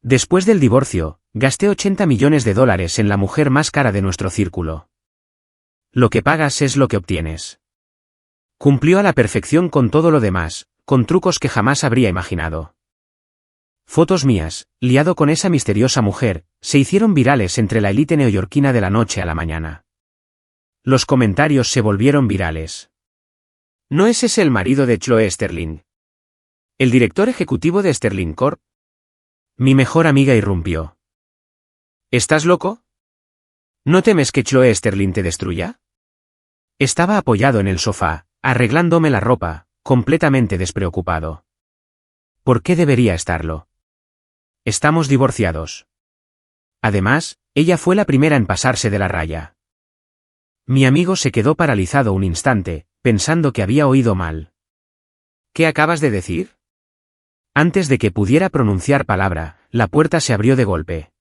Después del divorcio, gasté $80 millones en la mujer más cara de nuestro círculo. Lo que pagas es lo que obtienes. Cumplió a la perfección con todo lo demás, con trucos que jamás habría imaginado. Fotos mías, liado con esa misteriosa mujer, se hicieron virales entre la élite neoyorquina de la noche a la mañana. Los comentarios se volvieron virales. ¿No es ese el marido de Chloe Sterling? ¿El director ejecutivo de Sterling Corp? Mi mejor amiga irrumpió. ¿Estás loco? ¿No temes que Chloe Sterling te destruya? Estaba apoyado en el sofá, arreglándome la ropa, completamente despreocupado. ¿Por qué debería estarlo? Estamos divorciados. Además, ella fue la primera en pasarse de la raya. Mi amigo se quedó paralizado un instante, pensando que había oído mal. ¿Qué acabas de decir? Antes de que pudiera pronunciar palabra, la puerta se abrió de golpe.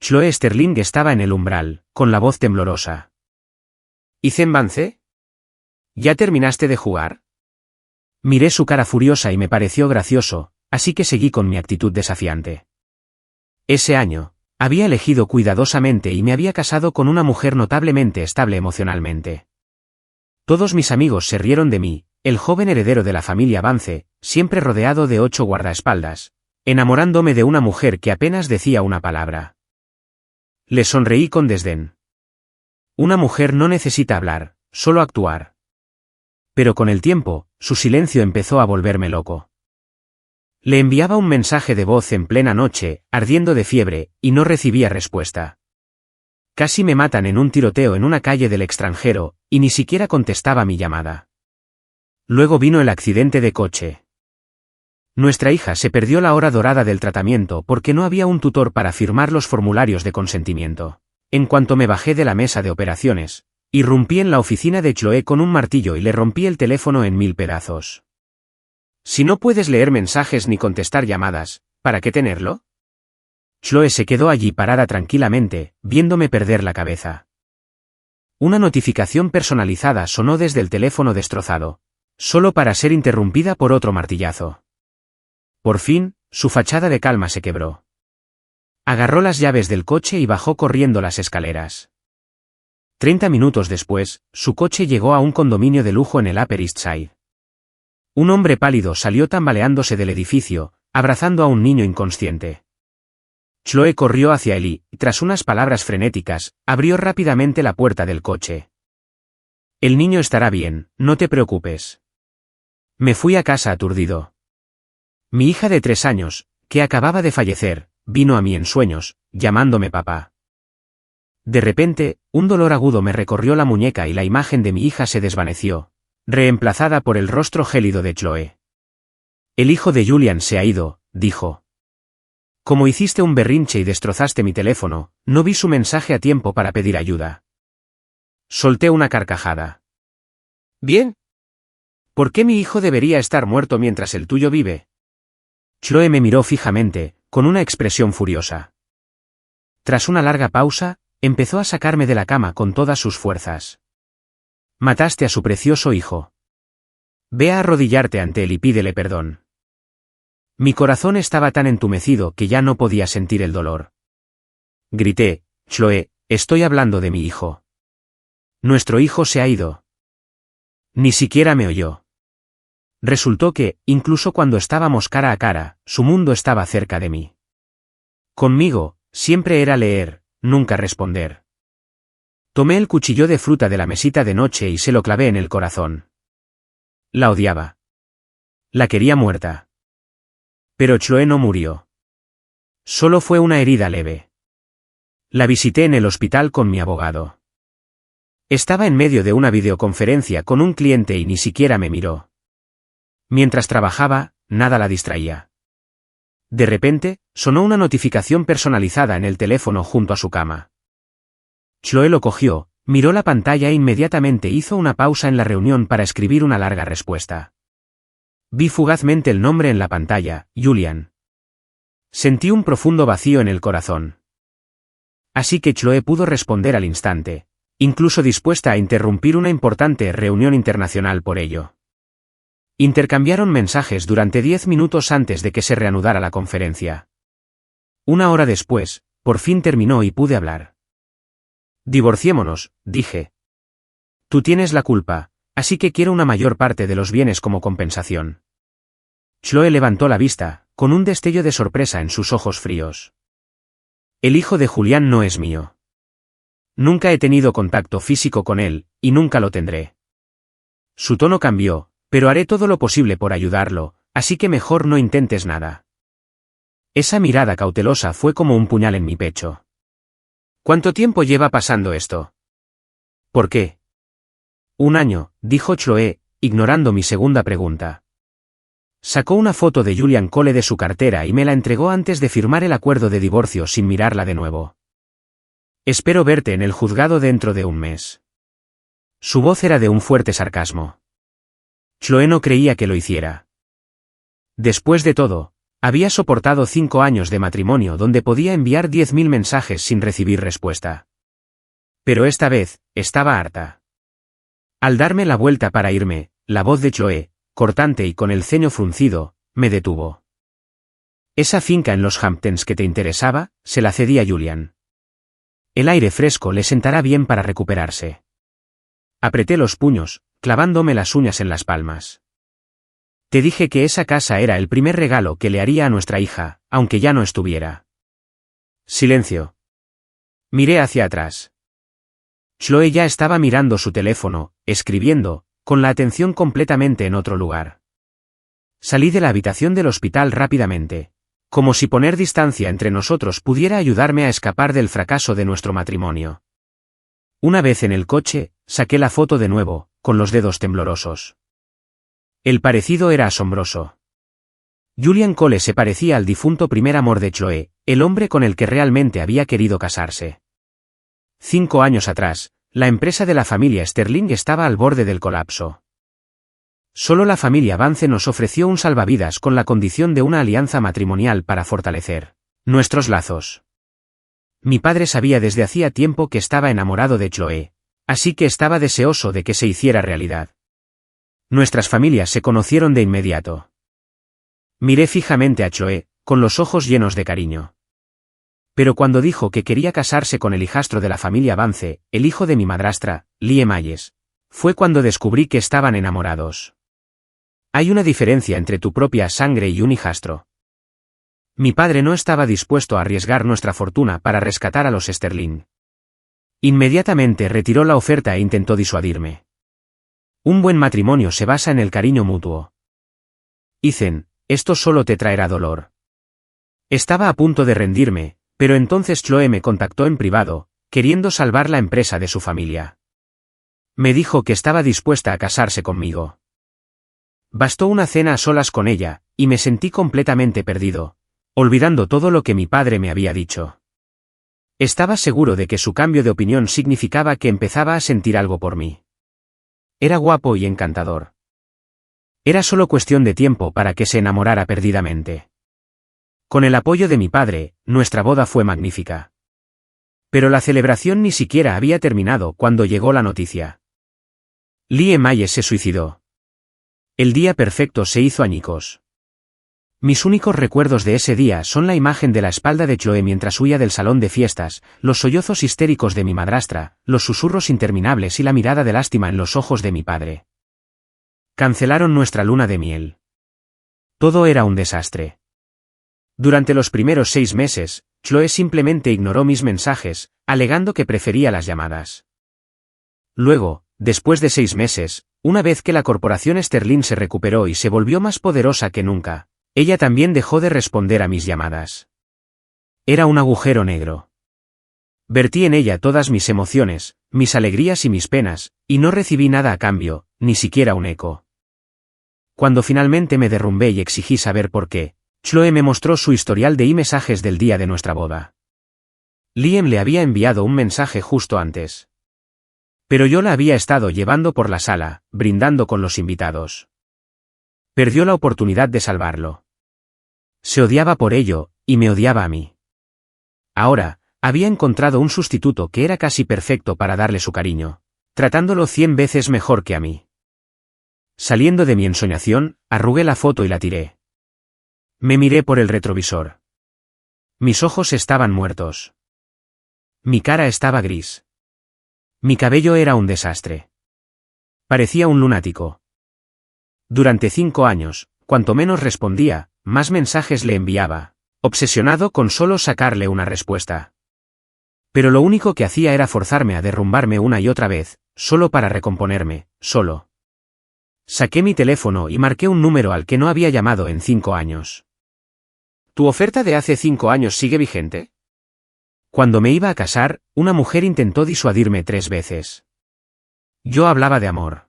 Chloe Sterling estaba en el umbral, con la voz temblorosa. ¿Hice avance? ¿Ya terminaste de jugar? Miré su cara furiosa y me pareció gracioso, así que seguí con mi actitud desafiante. Ese año, había elegido cuidadosamente y me había casado con una mujer notablemente estable emocionalmente. Todos mis amigos se rieron de mí, el joven heredero de la familia Vance, siempre rodeado de 8 guardaespaldas, enamorándome de una mujer que apenas decía una palabra. Le sonreí con desdén. Una mujer no necesita hablar, solo actuar. Pero con el tiempo, su silencio empezó a volverme loco. Le enviaba un mensaje de voz en plena noche, ardiendo de fiebre, y no recibía respuesta. Casi me matan en un tiroteo en una calle del extranjero, y ni siquiera contestaba mi llamada. Luego vino el accidente de coche. Nuestra hija se perdió la hora dorada del tratamiento porque no había un tutor para firmar los formularios de consentimiento. En cuanto me bajé de la mesa de operaciones, irrumpí en la oficina de Chloe con un martillo y le rompí el teléfono en 1000 pedazos. Si no puedes leer mensajes ni contestar llamadas, ¿para qué tenerlo? Chloe se quedó allí parada tranquilamente, viéndome perder la cabeza. Una notificación personalizada sonó desde el teléfono destrozado, solo para ser interrumpida por otro martillazo. Por fin, su fachada de calma se quebró. Agarró las llaves del coche y bajó corriendo las escaleras. 30 minutos después, su coche llegó a un condominio de lujo en el Upper East Side. Un hombre pálido salió tambaleándose del edificio, abrazando a un niño inconsciente. Chloe corrió hacia él y, tras unas palabras frenéticas, abrió rápidamente la puerta del coche. El niño estará bien, no te preocupes. Me fui a casa aturdido. Mi hija de 3 años, que acababa de fallecer, vino a mí en sueños, llamándome papá. De repente, un dolor agudo me recorrió la muñeca y la imagen de mi hija se desvaneció, reemplazada por el rostro gélido de Chloe. El hijo de Julian se ha ido, dijo. Como hiciste un berrinche y destrozaste mi teléfono, no vi su mensaje a tiempo para pedir ayuda. Solté una carcajada. Bien. ¿Por qué mi hijo debería estar muerto mientras el tuyo vive? Chloe me miró fijamente, con una expresión furiosa. Tras una larga pausa, empezó a sacarme de la cama con todas sus fuerzas. Mataste a su precioso hijo. Ve a arrodillarte ante él y pídele perdón. Mi corazón estaba tan entumecido que ya no podía sentir el dolor. Grité, Chloe, estoy hablando de mi hijo. Nuestro hijo se ha ido. Ni siquiera me oyó. Resultó que, incluso cuando estábamos cara a cara, su mundo estaba cerca de mí. Conmigo, siempre era leer, nunca responder. Tomé el cuchillo de fruta de la mesita de noche y se lo clavé en el corazón. La odiaba. La quería muerta. Pero Chloe no murió. Solo fue una herida leve. La visité en el hospital con mi abogado. Estaba en medio de una videoconferencia con un cliente y ni siquiera me miró. Mientras trabajaba, nada la distraía. De repente, sonó una notificación personalizada en el teléfono junto a su cama. Chloe lo cogió, miró la pantalla e inmediatamente hizo una pausa en la reunión para escribir una larga respuesta. Vi fugazmente el nombre en la pantalla, Julian. Sentí un profundo vacío en el corazón. Así que Chloe pudo responder al instante, incluso dispuesta a interrumpir una importante reunión internacional por ello. Intercambiaron mensajes durante 10 minutos antes de que se reanudara la conferencia. Una hora después, por fin terminó y pude hablar. Divorciémonos, dije. Tú tienes la culpa, así que quiero una mayor parte de los bienes como compensación. Chloe levantó la vista, con un destello de sorpresa en sus ojos fríos. El hijo de Julián no es mío. Nunca he tenido contacto físico con él, y nunca lo tendré. Su tono cambió, pero haré todo lo posible por ayudarlo, así que mejor no intentes nada. Esa mirada cautelosa fue como un puñal en mi pecho. ¿Cuánto tiempo lleva pasando esto? ¿Por qué? 1 año, dijo Chloe, ignorando mi segunda pregunta. Sacó una foto de Julian Cole de su cartera y me la entregó antes de firmar el acuerdo de divorcio sin mirarla de nuevo. Espero verte en el juzgado dentro de un mes. Su voz era de un fuerte sarcasmo. Chloe no creía que lo hiciera. Después de todo, había soportado 5 años de matrimonio donde podía enviar 10.000 mensajes sin recibir respuesta. Pero esta vez, estaba harta. Al darme la vuelta para irme, la voz de Chloe, cortante y con el ceño fruncido, me detuvo. Esa finca en los Hamptons que te interesaba, se la cedí a Julian. El aire fresco le sentará bien para recuperarse. Apreté los puños, clavándome las uñas en las palmas. Te dije que esa casa era el primer regalo que le haría a nuestra hija, aunque ya no estuviera. Silencio. Miré hacia atrás. Chloe ya estaba mirando su teléfono, escribiendo, con la atención completamente en otro lugar. Salí de la habitación del hospital rápidamente, como si poner distancia entre nosotros pudiera ayudarme a escapar del fracaso de nuestro matrimonio. Una vez en el coche, saqué la foto de nuevo, con los dedos temblorosos. El parecido era asombroso. Julian Cole se parecía al difunto primer amor de Chloe, el hombre con el que realmente había querido casarse. 5 años atrás, la empresa de la familia Sterling estaba al borde del colapso. Solo la familia Vance nos ofreció un salvavidas con la condición de una alianza matrimonial para fortalecer nuestros lazos. Mi padre sabía desde hacía tiempo que estaba enamorado de Chloe, así que estaba deseoso de que se hiciera realidad. Nuestras familias se conocieron de inmediato. Miré fijamente a Chloe, con los ojos llenos de cariño. Pero cuando dijo que quería casarse con el hijastro de la familia Vance, el hijo de mi madrastra, Liam Hayes, fue cuando descubrí que estaban enamorados. Hay una diferencia entre tu propia sangre y un hijastro. Mi padre no estaba dispuesto a arriesgar nuestra fortuna para rescatar a los Sterling. Inmediatamente retiró la oferta e intentó disuadirme. Un buen matrimonio se basa en el cariño mutuo. Ethan, esto solo te traerá dolor. Estaba a punto de rendirme, pero entonces Chloe me contactó en privado, queriendo salvar la empresa de su familia. Me dijo que estaba dispuesta a casarse conmigo. Bastó una cena a solas con ella, y me sentí completamente perdido, olvidando todo lo que mi padre me había dicho. Estaba seguro de que su cambio de opinión significaba que empezaba a sentir algo por mí. Era guapo y encantador. Era solo cuestión de tiempo para que se enamorara perdidamente. Con el apoyo de mi padre, nuestra boda fue magnífica. Pero la celebración ni siquiera había terminado cuando llegó la noticia. Liam Hayes se suicidó. El día perfecto se hizo añicos. Mis únicos recuerdos de ese día son la imagen de la espalda de Chloe mientras huía del salón de fiestas, los sollozos histéricos de mi madrastra, los susurros interminables y la mirada de lástima en los ojos de mi padre. Cancelaron nuestra luna de miel. Todo era un desastre. Durante los primeros 6 meses, Chloe simplemente ignoró mis mensajes, alegando que prefería las llamadas. Luego, después de 6 meses, una vez que la corporación Sterling se recuperó y se volvió más poderosa que nunca, ella también dejó de responder a mis llamadas. Era un agujero negro. Vertí en ella todas mis emociones, mis alegrías y mis penas, y no recibí nada a cambio, ni siquiera un eco. Cuando finalmente me derrumbé y exigí saber por qué, Chloe me mostró su historial de mensajes del día de nuestra boda. Liam le había enviado un mensaje justo antes. Pero yo la había estado llevando por la sala, brindando con los invitados. Perdió la oportunidad de salvarlo. Se odiaba por ello, y me odiaba a mí. Ahora, había encontrado un sustituto que era casi perfecto para darle su cariño, tratándolo 100 veces mejor que a mí. Saliendo de mi ensoñación, arrugué la foto y la tiré. Me miré por el retrovisor. Mis ojos estaban muertos. Mi cara estaba gris. Mi cabello era un desastre. Parecía un lunático. Durante 5 años, cuanto menos respondía, más mensajes le enviaba, obsesionado con solo sacarle una respuesta. Pero lo único que hacía era forzarme a derrumbarme una y otra vez, solo para recomponerme, solo. Saqué mi teléfono y marqué un número al que no había llamado en 5 años. ¿Tu oferta de hace 5 años sigue vigente? Cuando me iba a casar, una mujer intentó disuadirme 3 veces. Yo hablaba de amor.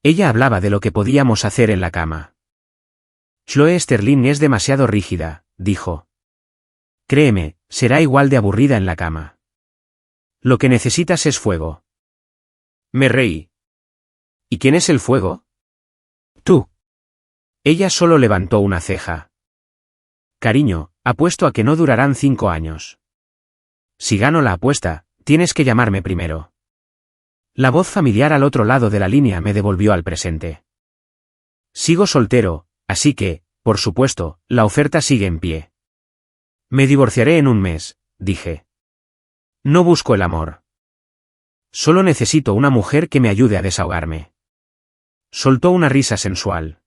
Ella hablaba de lo que podíamos hacer en la cama. Chloe Sterling es demasiado rígida, dijo. Créeme, será igual de aburrida en la cama. Lo que necesitas es fuego. Me reí. ¿Y quién es el fuego? Tú. Ella solo levantó una ceja. Cariño, apuesto a que no durarán 5 años. Si gano la apuesta, tienes que llamarme primero. La voz familiar al otro lado de la línea me devolvió al presente. Sigo soltero, así que, por supuesto, la oferta sigue en pie. Me divorciaré en un mes, dije. No busco el amor. Solo necesito una mujer que me ayude a desahogarme. Soltó una risa sensual.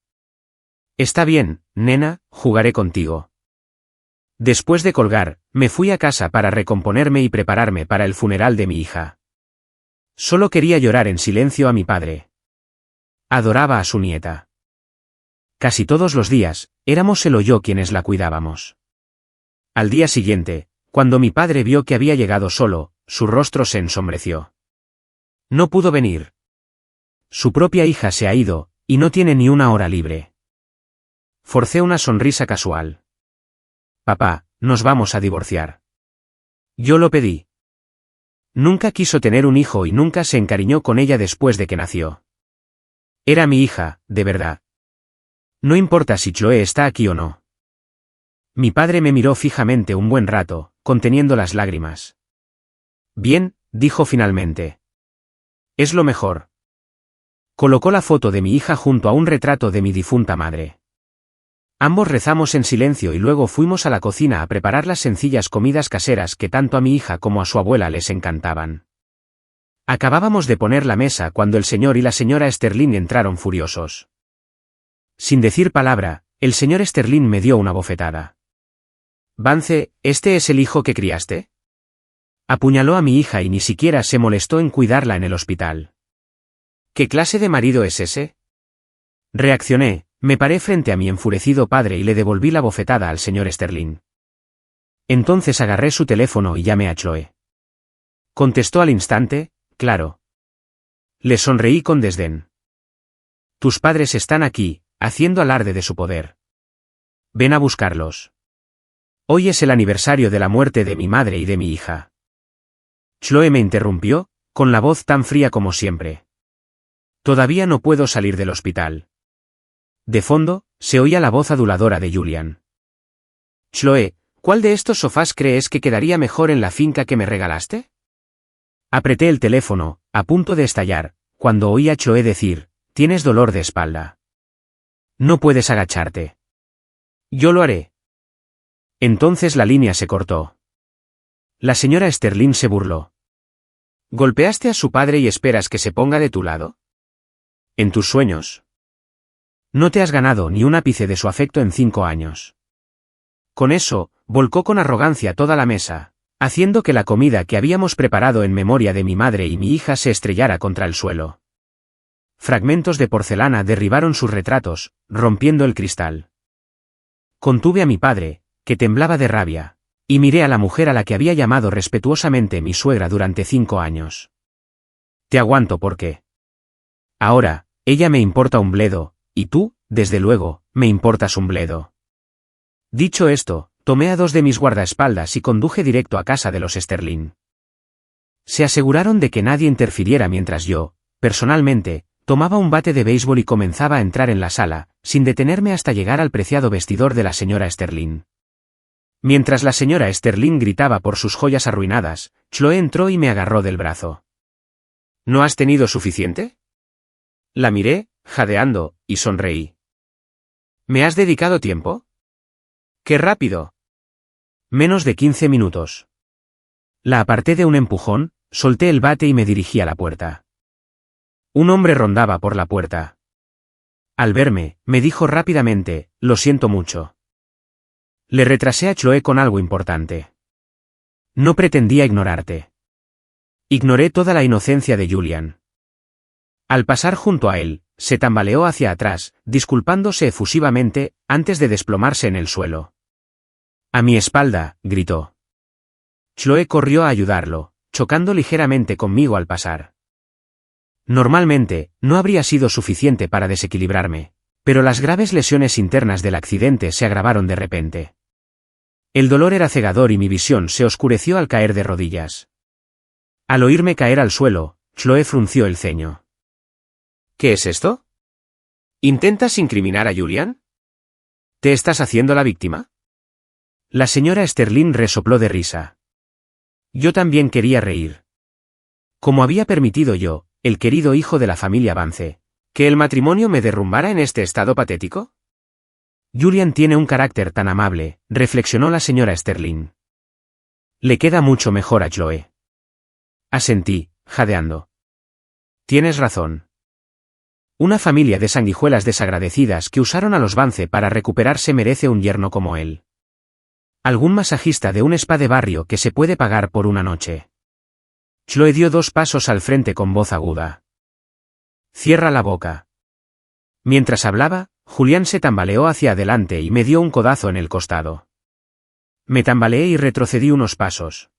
Está bien, nena, jugaré contigo. Después de colgar, me fui a casa para recomponerme y prepararme para el funeral de mi hija. Solo quería llorar en silencio a mi padre. Adoraba a su nieta. Casi todos los días, éramos él o yo quienes la cuidábamos. Al día siguiente, cuando mi padre vio que había llegado solo, su rostro se ensombreció. No pudo venir. Su propia hija se ha ido, y no tiene ni una hora libre. Forcé una sonrisa casual. Papá, nos vamos a divorciar. Yo lo pedí. Nunca quiso tener un hijo y nunca se encariñó con ella después de que nació. Era mi hija, de verdad. No importa si Chloe está aquí o no. Mi padre me miró fijamente un buen rato, conteniendo las lágrimas. Bien, dijo finalmente. Es lo mejor. Colocó la foto de mi hija junto a un retrato de mi difunta madre. Ambos rezamos en silencio y luego fuimos a la cocina a preparar las sencillas comidas caseras que tanto a mi hija como a su abuela les encantaban. Acabábamos de poner la mesa cuando el señor y la señora Sterling entraron furiosos. Sin decir palabra, el señor Sterling me dio una bofetada. Vance, ¿este es el hijo que criaste? Apuñaló a mi hija y ni siquiera se molestó en cuidarla en el hospital. ¿Qué clase de marido es ese? Reaccioné. Me paré frente a mi enfurecido padre y le devolví la bofetada al señor Sterling. Entonces agarré su teléfono y llamé a Chloe. Contestó al instante, claro. Le sonreí con desdén. Tus padres están aquí, haciendo alarde de su poder. Ven a buscarlos. Hoy es el aniversario de la muerte de mi madre y de mi hija. Chloe me interrumpió, con la voz tan fría como siempre. Todavía no puedo salir del hospital. De fondo, se oía la voz aduladora de Julian. Chloe, ¿cuál de estos sofás crees que quedaría mejor en la finca que me regalaste? Apreté el teléfono, a punto de estallar, cuando oí a Chloe decir, tienes dolor de espalda. No puedes agacharte. Yo lo haré. Entonces la línea se cortó. La señora Sterling se burló. ¿Golpeaste a su padre y esperas que se ponga de tu lado? En tus sueños. No te has ganado ni un ápice de su afecto en 5 años. Con eso, volcó con arrogancia toda la mesa, haciendo que la comida que habíamos preparado en memoria de mi madre y mi hija se estrellara contra el suelo. Fragmentos de porcelana derribaron sus retratos, rompiendo el cristal. Contuve a mi padre, que temblaba de rabia, y miré a la mujer a la que había llamado respetuosamente mi suegra durante 5 años. Te aguanto porque. Ahora, ella me importa un bledo. Y tú, desde luego, me importas un bledo. Dicho esto, tomé a 2 de mis guardaespaldas y conduje directo a casa de los Sterling. Se aseguraron de que nadie interfiriera mientras yo, personalmente, tomaba un bate de béisbol y comenzaba a entrar en la sala, sin detenerme hasta llegar al preciado vestidor de la señora Sterling. Mientras la señora Sterling gritaba por sus joyas arruinadas, Chloe entró y me agarró del brazo. ¿No has tenido suficiente? La miré, jadeando, y sonreí. ¿Me has dedicado tiempo? ¡Qué rápido! Menos de 15 minutos. La aparté de un empujón, solté el bate y me dirigí a la puerta. Un hombre rondaba por la puerta. Al verme, me dijo rápidamente, lo siento mucho. Le retrasé a Chloe con algo importante. No pretendía ignorarte. Ignoré toda la inocencia de Julian. Al pasar junto a él, se tambaleó hacia atrás, disculpándose efusivamente, antes de desplomarse en el suelo. A mi espalda, gritó. Chloe corrió a ayudarlo, chocando ligeramente conmigo al pasar. Normalmente, no habría sido suficiente para desequilibrarme, pero las graves lesiones internas del accidente se agravaron de repente. El dolor era cegador y mi visión se oscureció al caer de rodillas. Al oírme caer al suelo, Chloe frunció el ceño. ¿Qué es esto? ¿Intentas incriminar a Julian? ¿Te estás haciendo la víctima? La señora Sterling resopló de risa. Yo también quería reír. ¿Cómo había permitido yo, el querido hijo de la familia Vance, que el matrimonio me derrumbara en este estado patético? Julian tiene un carácter tan amable, reflexionó la señora Sterling. Le queda mucho mejor a Chloe. Asentí, jadeando. Tienes razón. Una familia de sanguijuelas desagradecidas que usaron a los Vance para recuperarse merece un yerno como él. Algún masajista de un spa de barrio que se puede pagar por una noche. Chloe dio 2 pasos al frente con voz aguda. Cierra la boca. Mientras hablaba, Julián se tambaleó hacia adelante y me dio un codazo en el costado. Me tambaleé y retrocedí unos pasos.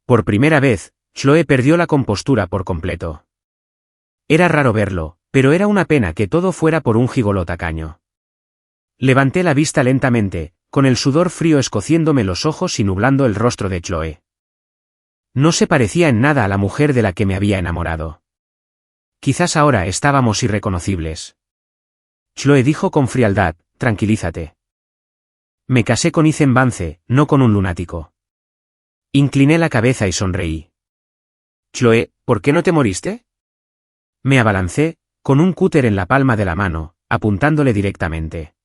Por primera vez, Chloe perdió la compostura por completo. Era raro verlo, pero era una pena que todo fuera por un gigoló tacaño. Levanté la vista lentamente, con el sudor frío escociéndome los ojos y nublando el rostro de Chloe. No se parecía en nada a la mujer de la que me había enamorado. Quizás ahora estábamos irreconocibles. Chloe dijo con frialdad, tranquilízate. Me casé con Ethan Vance, no con un lunático. Incliné la cabeza y sonreí. Chloe, ¿por qué no te moriste? Me abalancé, con un cúter en la palma de la mano, apuntándole directamente.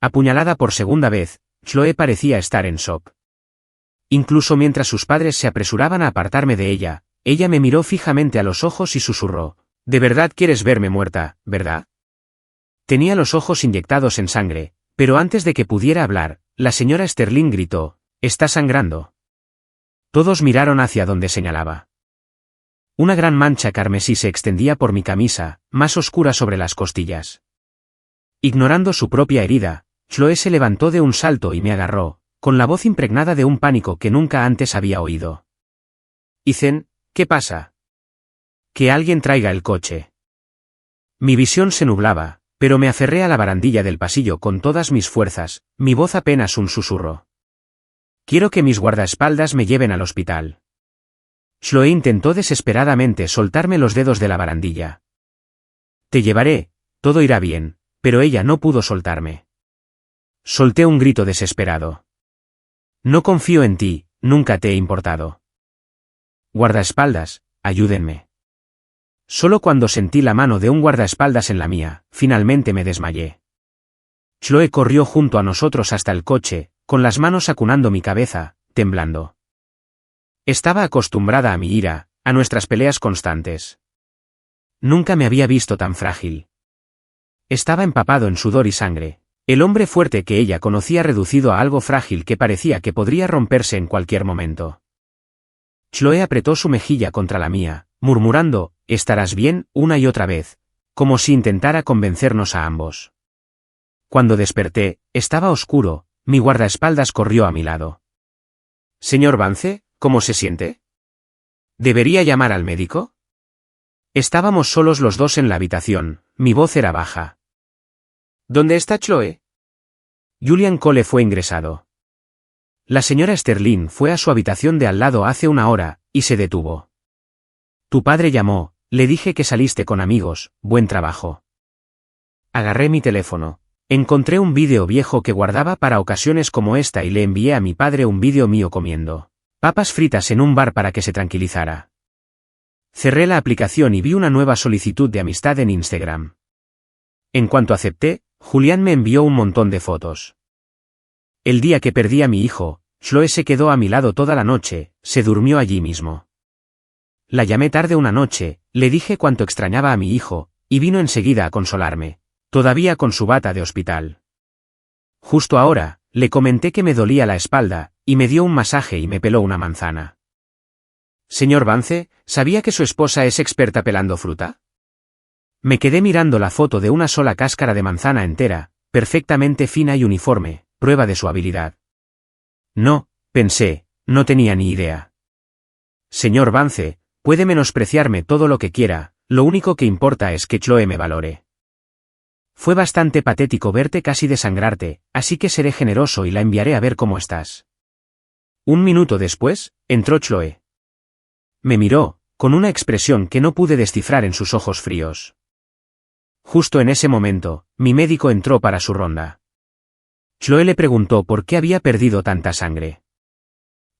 Apuñalada por segunda vez, Chloe parecía estar en shock. Incluso mientras sus padres se apresuraban a apartarme de ella, ella me miró fijamente a los ojos y susurró, «¿De verdad quieres verme muerta, verdad?» Tenía los ojos inyectados en sangre, pero antes de que pudiera hablar, la señora Sterling gritó, «Está sangrando». Todos miraron hacia donde señalaba. Una gran mancha carmesí se extendía por mi camisa, más oscura sobre las costillas. Ignorando su propia herida, Chloe se levantó de un salto y me agarró, con la voz impregnada de un pánico que nunca antes había oído. Ethan, ¿qué pasa? Que alguien traiga el coche. Mi visión se nublaba, pero me aferré a la barandilla del pasillo con todas mis fuerzas, mi voz apenas un susurro. Quiero que mis guardaespaldas me lleven al hospital. Chloe intentó desesperadamente soltarme los dedos de la barandilla. Te llevaré, todo irá bien, pero ella no pudo soltarme. Solté un grito desesperado. No confío en ti, nunca te he importado. Guardaespaldas, ayúdenme. Solo cuando sentí la mano de un guardaespaldas en la mía, finalmente me desmayé. Chloe corrió junto a nosotros hasta el coche, con las manos acunando mi cabeza, temblando. Estaba acostumbrada a mi ira, a nuestras peleas constantes. Nunca me había visto tan frágil. Estaba empapado en sudor y sangre, el hombre fuerte que ella conocía reducido a algo frágil que parecía que podría romperse en cualquier momento. Chloe apretó su mejilla contra la mía, murmurando, «Estarás bien», una y otra vez, como si intentara convencernos a ambos. Cuando desperté, estaba oscuro, mi guardaespaldas corrió a mi lado. «Señor Vance, ¿cómo se siente? ¿Debería llamar al médico?» Estábamos solos los dos en la habitación, mi voz era baja. ¿Dónde está Chloe? Julian Cole fue ingresado. La señora Sterling fue a su habitación de al lado hace una hora, y se detuvo. Tu padre llamó, le dije que saliste con amigos, buen trabajo. Agarré mi teléfono. Encontré un vídeo viejo que guardaba para ocasiones como esta y le envié a mi padre un vídeo mío comiendo papas fritas en un bar para que se tranquilizara. Cerré la aplicación y vi una nueva solicitud de amistad en Instagram. En cuanto acepté, Julián me envió un montón de fotos. El día que perdí a mi hijo, Chloe se quedó a mi lado toda la noche, se durmió allí mismo. La llamé tarde una noche, le dije cuánto extrañaba a mi hijo, y vino enseguida a consolarme, todavía con su bata de hospital. Justo ahora, le comenté que me dolía la espalda, y me dio un masaje y me peló una manzana. Señor Vance, ¿sabía que su esposa es experta pelando fruta? Me quedé mirando la foto de una sola cáscara de manzana entera, perfectamente fina y uniforme, prueba de su habilidad. No, pensé, no tenía ni idea. Señor Vance, puede menospreciarme todo lo que quiera, lo único que importa es que Chloe me valore. Fue bastante patético verte casi desangrarte, así que seré generoso y la enviaré a ver cómo estás. Un minuto después, entró Chloe. Me miró, con una expresión que no pude descifrar en sus ojos fríos. Justo en ese momento, mi médico entró para su ronda. Chloe le preguntó por qué había perdido tanta sangre.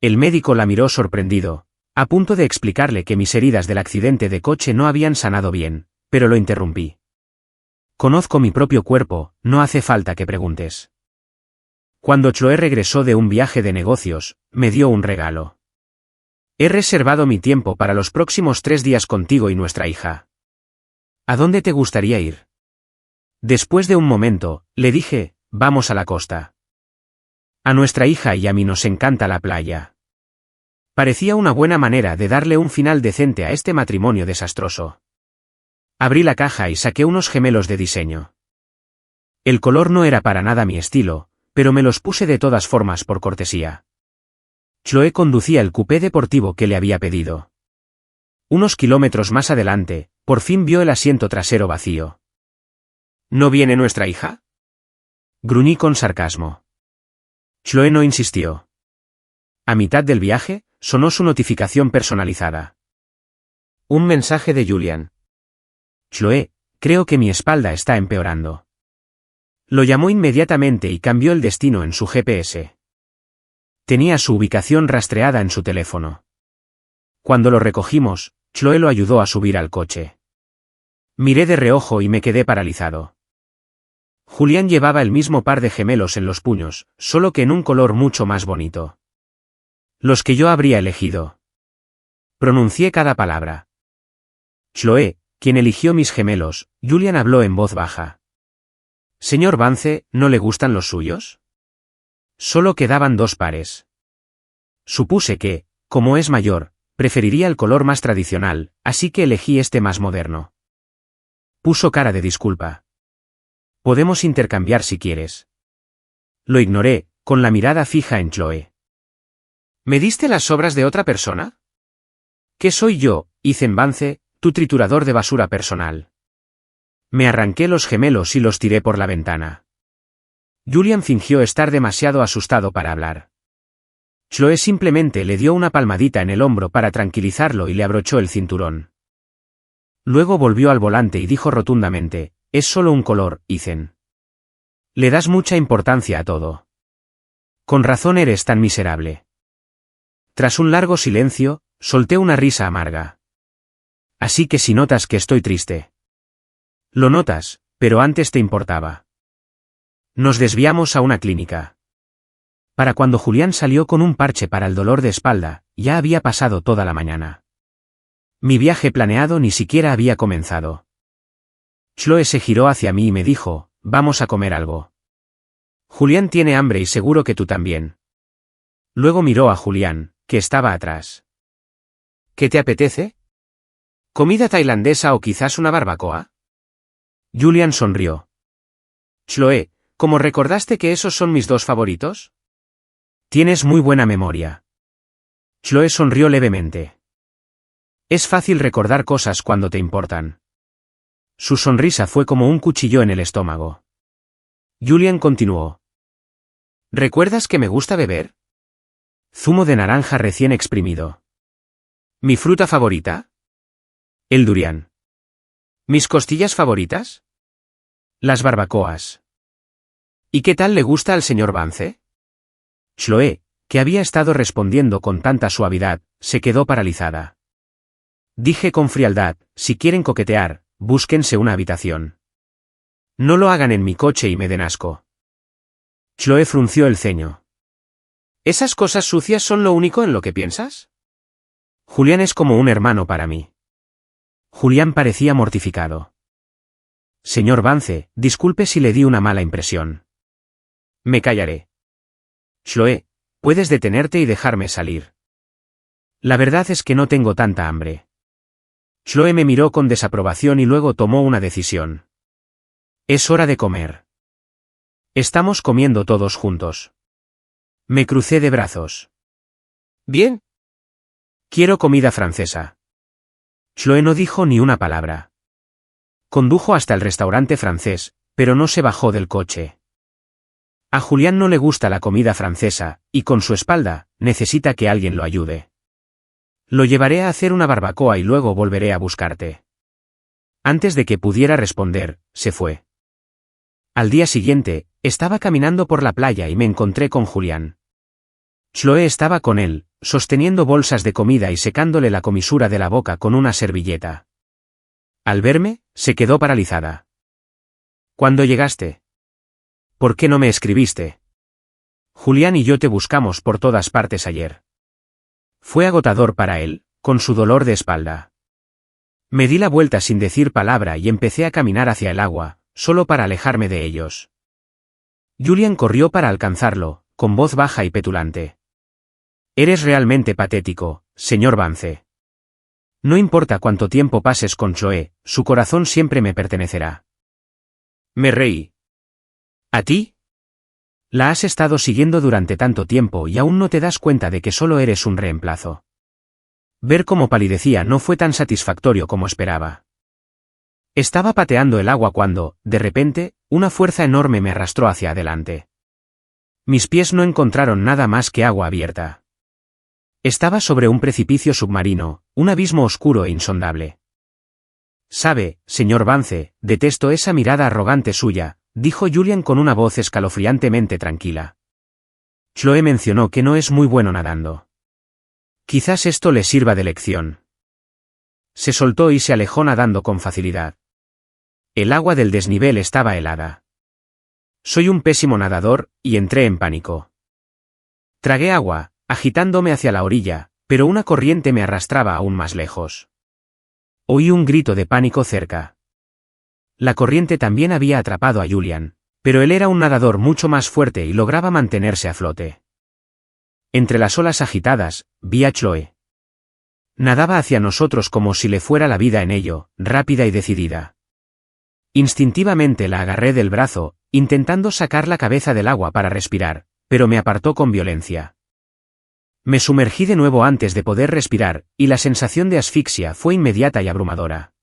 El médico la miró sorprendido, a punto de explicarle que mis heridas del accidente de coche no habían sanado bien, pero lo interrumpí. Conozco mi propio cuerpo, no hace falta que preguntes. Cuando Chloe regresó de un viaje de negocios, me dio un regalo. He reservado mi tiempo para los próximos 3 días contigo y nuestra hija. ¿A dónde te gustaría ir? Después de un momento, le dije, vamos a la costa. A nuestra hija y a mí nos encanta la playa. Parecía una buena manera de darle un final decente a este matrimonio desastroso. Abrí la caja y saqué unos gemelos de diseño. El color no era para nada mi estilo, pero me los puse de todas formas por cortesía. Chloe conducía el coupé deportivo que le había pedido. Unos kilómetros más adelante, por fin vio el asiento trasero vacío. ¿No viene nuestra hija? Gruñí con sarcasmo. Chloe no insistió. A mitad del viaje, sonó su notificación personalizada. Un mensaje de Julian. Chloe, creo que mi espalda está empeorando. Lo llamó inmediatamente y cambió el destino en su GPS. Tenía su ubicación rastreada en su teléfono. Cuando lo recogimos, Chloe lo ayudó a subir al coche. Miré de reojo y me quedé paralizado. Julián llevaba el mismo par de gemelos en los puños, solo que en un color mucho más bonito. Los que yo habría elegido. Pronuncié cada palabra. Chloe, quien eligió mis gemelos, Julian habló en voz baja. Señor Vance, ¿no le gustan los suyos? Solo quedaban 2 pares. Supuse que, como es mayor, preferiría el color más tradicional, así que elegí este más moderno. Puso cara de disculpa. Podemos intercambiar si quieres. Lo ignoré, con la mirada fija en Chloe. ¿Me diste las sobras de otra persona? ¿Qué soy yo, Ethan Vance, tu triturador de basura personal? Me arranqué los gemelos y los tiré por la ventana. Julian fingió estar demasiado asustado para hablar. Chloe simplemente le dio una palmadita en el hombro para tranquilizarlo y le abrochó el cinturón. Luego volvió al volante y dijo rotundamente, es solo un color, Ethan. Le das mucha importancia a todo. Con razón eres tan miserable. Tras un largo silencio, solté una risa amarga. Así que si notas que estoy triste. Lo notas, pero antes te importaba. Nos desviamos a una clínica. Para cuando Julián salió con un parche para el dolor de espalda, ya había pasado toda la mañana. Mi viaje planeado ni siquiera había comenzado. Chloe se giró hacia mí y me dijo, vamos a comer algo. Julián tiene hambre y seguro que tú también. Luego miró a Julián, que estaba atrás. ¿Qué te apetece? ¿Comida tailandesa o quizás una barbacoa? Julián sonrió. Chloe, ¿cómo recordaste que esos son mis 2 favoritos? Tienes muy buena memoria. Chloe sonrió levemente. Es fácil recordar cosas cuando te importan. Su sonrisa fue como un cuchillo en el estómago. Julian continuó. ¿Recuerdas que me gusta beber? Zumo de naranja recién exprimido. ¿Mi fruta favorita? El durian. ¿Mis costillas favoritas? Las barbacoas. ¿Y qué tal le gusta al señor Vance? Chloe, que había estado respondiendo con tanta suavidad, se quedó paralizada. Dije con frialdad, si quieren coquetear, búsquense una habitación. No lo hagan en mi coche y me den asco. Chloe frunció el ceño. ¿Esas cosas sucias son lo único en lo que piensas? Julián es como un hermano para mí. Julián parecía mortificado. Señor Vance, disculpe si le di una mala impresión. Me callaré. Chloe, puedes detenerte y dejarme salir. La verdad es que no tengo tanta hambre. Chloe me miró con desaprobación y luego tomó una decisión. Es hora de comer. Estamos comiendo todos juntos. Me crucé de brazos. Bien. Quiero comida francesa. Chloe no dijo ni una palabra. Condujo hasta el restaurante francés, pero no se bajó del coche. A Julián no le gusta la comida francesa, y con su espalda, necesita que alguien lo ayude. Lo llevaré a hacer una barbacoa y luego volveré a buscarte. Antes de que pudiera responder, se fue. Al día siguiente, estaba caminando por la playa y me encontré con Julián. Chloe estaba con él, sosteniendo bolsas de comida y secándole la comisura de la boca con una servilleta. Al verme, se quedó paralizada. ¿Cuándo llegaste? ¿Por qué no me escribiste? Julián y yo te buscamos por todas partes ayer. Fue agotador para él, con su dolor de espalda. Me di la vuelta sin decir palabra y empecé a caminar hacia el agua, solo para alejarme de ellos. Julián corrió para alcanzarlo, con voz baja y petulante. Eres realmente patético, señor Vance. No importa cuánto tiempo pases con Chloe, su corazón siempre me pertenecerá. Me reí. ¿A ti? La has estado siguiendo durante tanto tiempo y aún no te das cuenta de que solo eres un reemplazo. Ver cómo palidecía no fue tan satisfactorio como esperaba. Estaba pateando el agua cuando, de repente, una fuerza enorme me arrastró hacia adelante. Mis pies no encontraron nada más que agua abierta. Estaba sobre un precipicio submarino, un abismo oscuro e insondable. Sabe, señor Vance, detesto esa mirada arrogante suya, dijo Julián con una voz escalofriantemente tranquila. Chloe mencionó que no es muy bueno nadando. Quizás esto le sirva de lección. Se soltó y se alejó nadando con facilidad. El agua del desnivel estaba helada. Soy un pésimo nadador, y entré en pánico. Tragué agua, agitándome hacia la orilla, pero una corriente me arrastraba aún más lejos. Oí un grito de pánico cerca. La corriente también había atrapado a Julián, pero él era un nadador mucho más fuerte y lograba mantenerse a flote. Entre las olas agitadas, vi a Chloe. Nadaba hacia nosotros como si le fuera la vida en ello, rápida y decidida. Instintivamente la agarré del brazo, intentando sacar la cabeza del agua para respirar, pero me apartó con violencia. Me sumergí de nuevo antes de poder respirar, y la sensación de asfixia fue inmediata y abrumadora.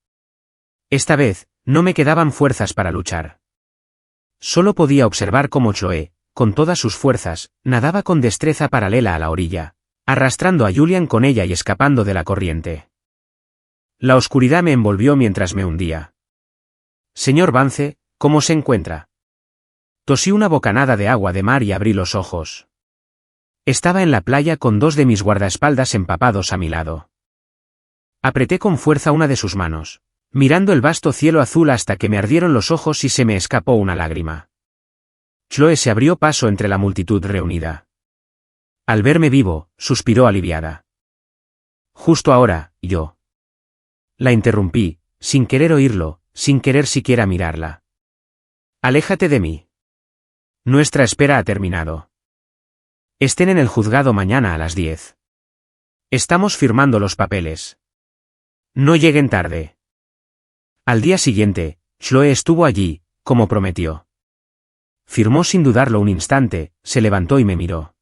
Esta vez, no me quedaban fuerzas para luchar. Solo podía observar cómo Chloe, con todas sus fuerzas, nadaba con destreza paralela a la orilla, arrastrando a Julián con ella y escapando de la corriente. La oscuridad me envolvió mientras me hundía. Señor Vance, ¿cómo se encuentra? Tosí una bocanada de agua de mar y abrí los ojos. Estaba en la playa con dos de mis guardaespaldas empapados a mi lado. Apreté con fuerza una de sus manos, mirando el vasto cielo azul hasta que me ardieron los ojos y se me escapó una lágrima. Chloe se abrió paso entre la multitud reunida. Al verme vivo, suspiró aliviada. Justo ahora, yo. La interrumpí, sin querer oírlo, sin querer siquiera mirarla. Aléjate de mí. Nuestra espera ha terminado. Estén en el juzgado mañana a las 10. Estamos firmando los papeles. No lleguen tarde. Al día siguiente, Chloe estuvo allí, como prometió. Firmó sin dudarlo un instante, se levantó y me miró.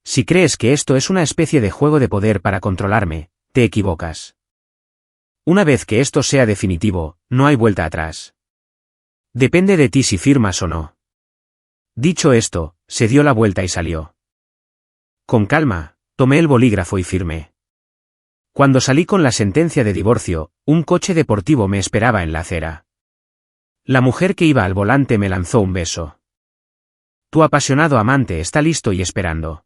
Si crees que esto es una especie de juego de poder para controlarme, te equivocas. Una vez que esto sea definitivo, no hay vuelta atrás. Depende de ti si firmas o no. Dicho esto, se dio la vuelta y salió. Con calma, tomé el bolígrafo y firmé. Cuando salí con la sentencia de divorcio, un coche deportivo me esperaba en la acera. La mujer que iba al volante me lanzó un beso. Tu apasionado amante está listo y esperando.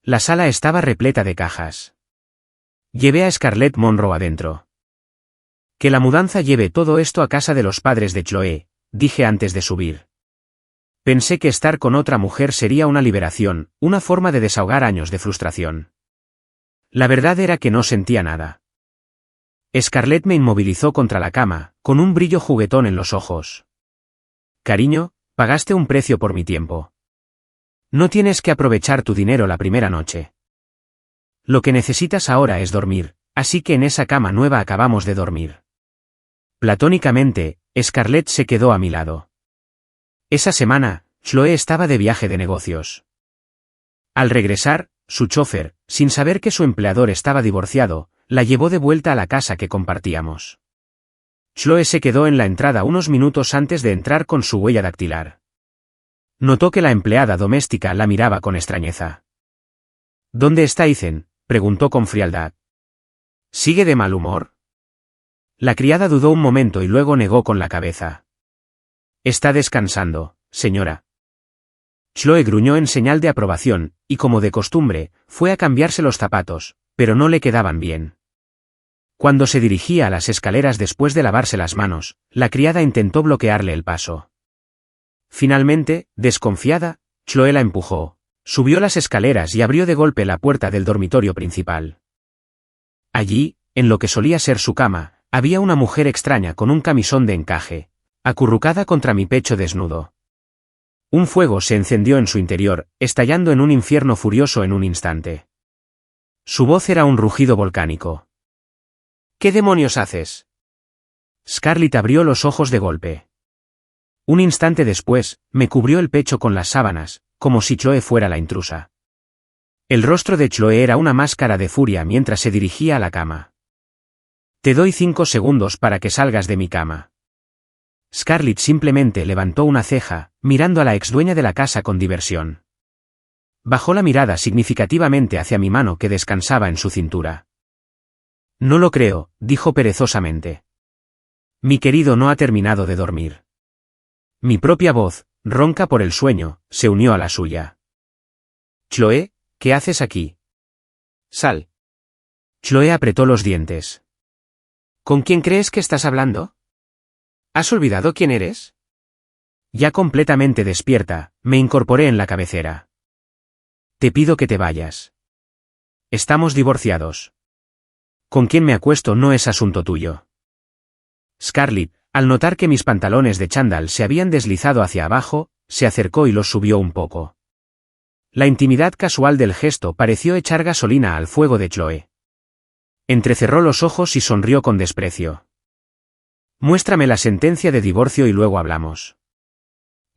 La sala estaba repleta de cajas. Llevé a Scarlett Monroe adentro. Que la mudanza lleve todo esto a casa de los padres de Chloe, dije antes de subir. Pensé que estar con otra mujer sería una liberación, una forma de desahogar años de frustración. La verdad era que no sentía nada. Scarlett me inmovilizó contra la cama, con un brillo juguetón en los ojos. Cariño, pagaste un precio por mi tiempo. No tienes que aprovechar tu dinero la primera noche. Lo que necesitas ahora es dormir, así que en esa cama nueva acabamos de dormir. Platónicamente, Scarlett se quedó a mi lado. Esa semana, Chloe estaba de viaje de negocios. Al regresar, su chofer, sin saber que su empleador estaba divorciado, la llevó de vuelta a la casa que compartíamos. Chloe se quedó en la entrada unos minutos antes de entrar con su huella dactilar. Notó que la empleada doméstica la miraba con extrañeza. ¿Dónde está Ethan?, preguntó con frialdad. ¿Sigue de mal humor? La criada dudó un momento y luego negó con la cabeza. Está descansando, señora. Chloe gruñó en señal de aprobación, y como de costumbre, fue a cambiarse los zapatos, pero no le quedaban bien. Cuando se dirigía a las escaleras después de lavarse las manos, la criada intentó bloquearle el paso. Finalmente, desconfiada, Chloe la empujó, subió las escaleras y abrió de golpe la puerta del dormitorio principal. Allí, en lo que solía ser su cama, había una mujer extraña con un camisón de encaje, acurrucada contra mi pecho desnudo. Un fuego se encendió en su interior, estallando en un infierno furioso en un instante. Su voz era un rugido volcánico. ¿Qué demonios haces? Scarlett abrió los ojos de golpe. Un instante después, me cubrió el pecho con las sábanas, como si Chloe fuera la intrusa. El rostro de Chloe era una máscara de furia mientras se dirigía a la cama. Te doy 5 segundos para que salgas de mi cama. Scarlett simplemente levantó una ceja, mirando a la exdueña de la casa con diversión. Bajó la mirada significativamente hacia mi mano que descansaba en su cintura. No lo creo, dijo perezosamente. Mi querido no ha terminado de dormir. Mi propia voz, ronca por el sueño, se unió a la suya. Chloe, ¿qué haces aquí? Sal. Chloe apretó los dientes. ¿Con quién crees que estás hablando? ¿Has olvidado quién eres? Ya completamente despierta, me incorporé en la cabecera. Te pido que te vayas. Estamos divorciados. Con quién me acuesto no es asunto tuyo. Scarlett, al notar que mis pantalones de chándal se habían deslizado hacia abajo, se acercó y los subió un poco. La intimidad casual del gesto pareció echar gasolina al fuego de Chloe. Entrecerró los ojos y sonrió con desprecio. Muéstrame la sentencia de divorcio y luego hablamos.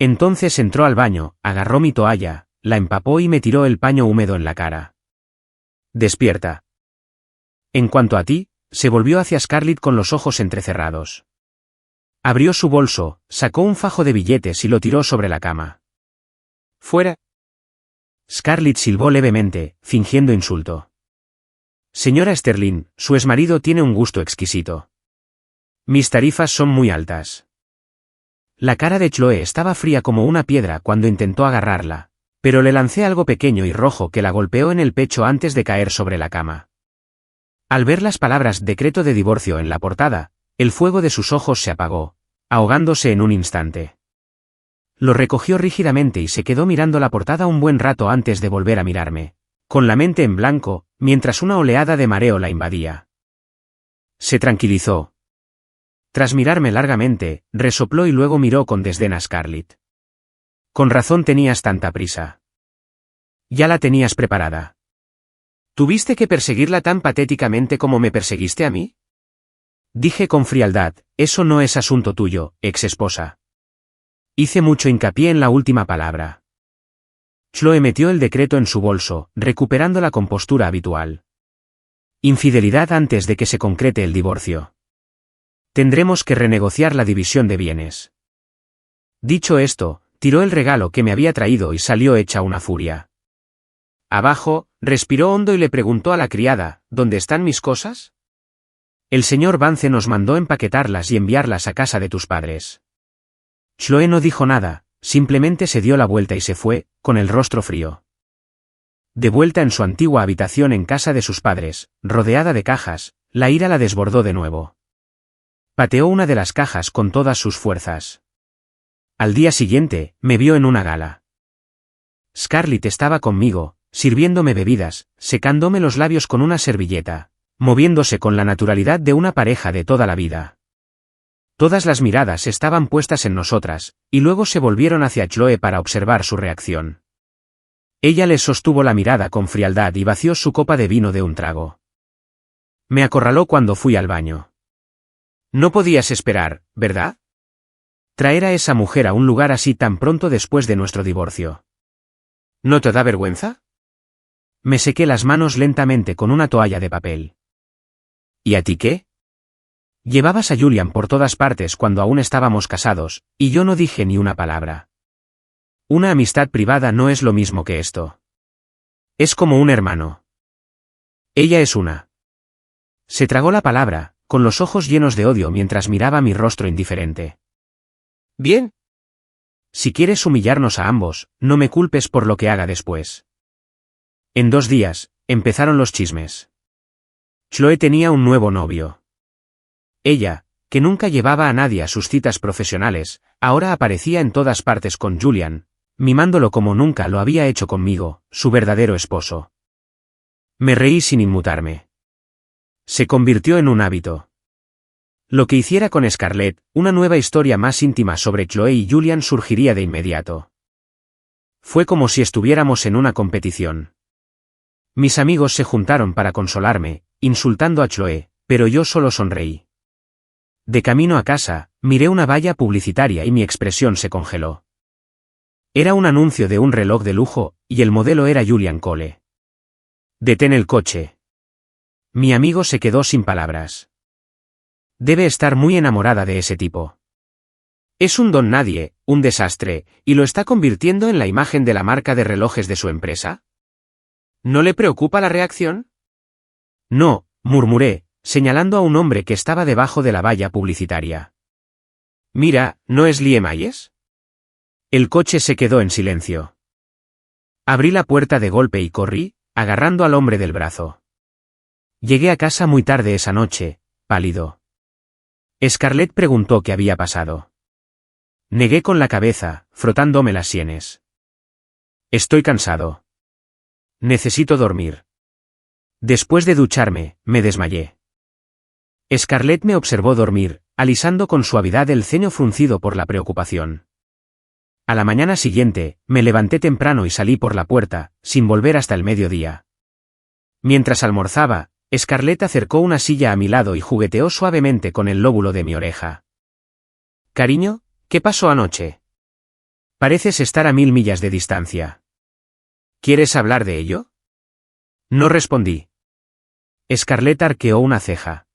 Entonces entró al baño, agarró mi toalla, la empapó y me tiró el paño húmedo en la cara. Despierta. En cuanto a ti, se volvió hacia Scarlett con los ojos entrecerrados. Abrió su bolso, sacó un fajo de billetes y lo tiró sobre la cama. Fuera. Scarlett silbó levemente, fingiendo insulto. Señora Sterling, su exmarido tiene un gusto exquisito. Mis tarifas son muy altas. La cara de Chloe estaba fría como una piedra cuando intentó agarrarla, pero le lancé algo pequeño y rojo que la golpeó en el pecho antes de caer sobre la cama. Al ver las palabras decreto de divorcio en la portada, el fuego de sus ojos se apagó, ahogándose en un instante. Lo recogió rígidamente y se quedó mirando la portada un buen rato antes de volver a mirarme, con la mente en blanco, mientras una oleada de mareo la invadía. Se tranquilizó. Tras mirarme largamente, resopló y luego miró con desdén a Scarlett. Con razón tenías tanta prisa. Ya la tenías preparada. ¿Tuviste que perseguirla tan patéticamente como me perseguiste a mí? Dije con frialdad, eso no es asunto tuyo, ex esposa. Hice mucho hincapié en la última palabra. Chloe metió el decreto en su bolso, recuperando la compostura habitual. Infidelidad antes de que se concrete el divorcio. Tendremos que renegociar la división de bienes. Dicho esto, tiró el regalo que me había traído y salió hecha una furia. Abajo, respiró hondo y le preguntó a la criada, ¿dónde están mis cosas? El señor Vance nos mandó empaquetarlas y enviarlas a casa de tus padres. Chloe no dijo nada, simplemente se dio la vuelta y se fue, con el rostro frío. De vuelta en su antigua habitación en casa de sus padres, rodeada de cajas, la ira la desbordó de nuevo. Pateó una de las cajas con todas sus fuerzas. Al día siguiente, me vio en una gala. Scarlett estaba conmigo, sirviéndome bebidas, secándome los labios con una servilleta, moviéndose con la naturalidad de una pareja de toda la vida. Todas las miradas estaban puestas en nosotras, y luego se volvieron hacia Chloe para observar su reacción. Ella les sostuvo la mirada con frialdad y vació su copa de vino de un trago. Me acorraló cuando fui al baño. No podías esperar, ¿verdad? Traer a esa mujer a un lugar así tan pronto después de nuestro divorcio. ¿No te da vergüenza? Me sequé las manos lentamente con una toalla de papel. ¿Y a ti qué? Llevabas a Julian por todas partes cuando aún estábamos casados, y yo no dije ni una palabra. Una amistad privada no es lo mismo que esto. Es como un hermano. Ella es una. Se tragó la palabra, con los ojos llenos de odio mientras miraba mi rostro indiferente. Bien. Si quieres humillarnos a ambos, no me culpes por lo que haga después. En 2 días, empezaron los chismes. Chloe tenía un nuevo novio. Ella, que nunca llevaba a nadie a sus citas profesionales, ahora aparecía en todas partes con Julian, mimándolo como nunca lo había hecho conmigo, su verdadero esposo. Me reí sin inmutarme. Se convirtió en un hábito. Lo que hiciera con Scarlett, una nueva historia más íntima sobre Chloe y Julian surgiría de inmediato. Fue como si estuviéramos en una competición. Mis amigos se juntaron para consolarme, insultando a Chloe, pero yo solo sonreí. De camino a casa, miré una valla publicitaria y mi expresión se congeló. Era un anuncio de un reloj de lujo, y el modelo era Julian Cole. Detén el coche. Mi amigo se quedó sin palabras. Debe estar muy enamorada de ese tipo. Es un don nadie, un desastre, y lo está convirtiendo en la imagen de la marca de relojes de su empresa. ¿No le preocupa la reacción? No, murmuré, señalando a un hombre que estaba debajo de la valla publicitaria. Mira, ¿no es Lie Mayes? El coche se quedó en silencio. Abrí la puerta de golpe y corrí, agarrando al hombre del brazo. Llegué a casa muy tarde esa noche, pálido. Scarlett preguntó qué había pasado. Negué con la cabeza, frotándome las sienes. Estoy cansado. Necesito dormir. Después de ducharme, me desmayé. Scarlett me observó dormir, alisando con suavidad el ceño fruncido por la preocupación. A la mañana siguiente, me levanté temprano y salí por la puerta, sin volver hasta el mediodía. Mientras almorzaba, Scarlett acercó una silla a mi lado y jugueteó suavemente con el lóbulo de mi oreja. Cariño, ¿qué pasó anoche? Pareces estar a 1000 millas de distancia. ¿Quieres hablar de ello? No respondí. Scarlett arqueó una ceja.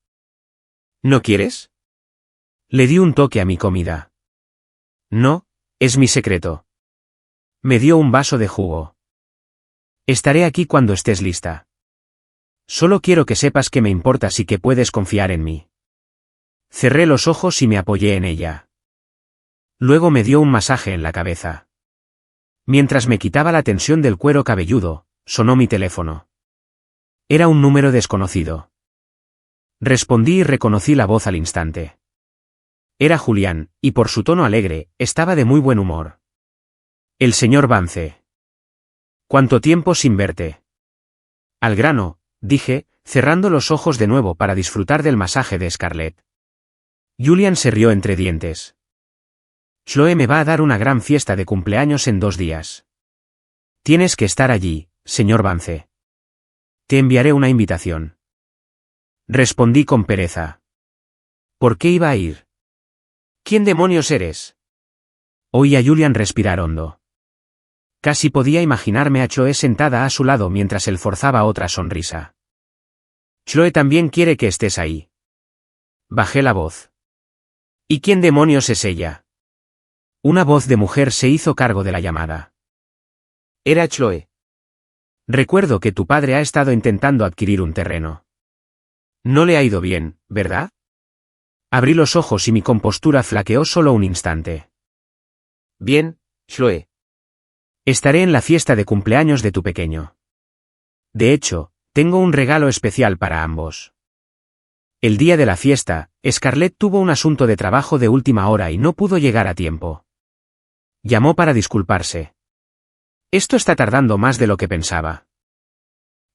¿No quieres? Le di un toque a mi comida. No, es mi secreto. Me dio un vaso de jugo. Estaré aquí cuando estés lista. Solo quiero que sepas que me importas y que puedes confiar en mí. Cerré los ojos y me apoyé en ella. Luego me dio un masaje en la cabeza. Mientras me quitaba la tensión del cuero cabelludo, sonó mi teléfono. Era un número desconocido. Respondí y reconocí la voz al instante. Era Julián, y por su tono alegre, estaba de muy buen humor. El señor Vance. ¿Cuánto tiempo sin verte? Al grano, dije, cerrando los ojos de nuevo para disfrutar del masaje de Scarlett. Julian se rió entre dientes. Chloe me va a dar una gran fiesta de cumpleaños en 2 días. Tienes que estar allí, señor Vance. Te enviaré una invitación. Respondí con pereza. ¿Por qué iba a ir? ¿Quién demonios eres? Oí a Julian respirar hondo. Casi podía imaginarme a Chloe sentada a su lado mientras él forzaba otra sonrisa. Chloe también quiere que estés ahí. Bajé la voz. ¿Y quién demonios es ella? Una voz de mujer se hizo cargo de la llamada. Era Chloe. Recuerdo que tu padre ha estado intentando adquirir un terreno. No le ha ido bien, ¿verdad? Abrí los ojos y mi compostura flaqueó solo un instante. Bien, Chloe. Estaré en la fiesta de cumpleaños de tu pequeño. De hecho, tengo un regalo especial para ambos. El día de la fiesta, Scarlett tuvo un asunto de trabajo de última hora y no pudo llegar a tiempo. Llamó para disculparse. Esto está tardando más de lo que pensaba.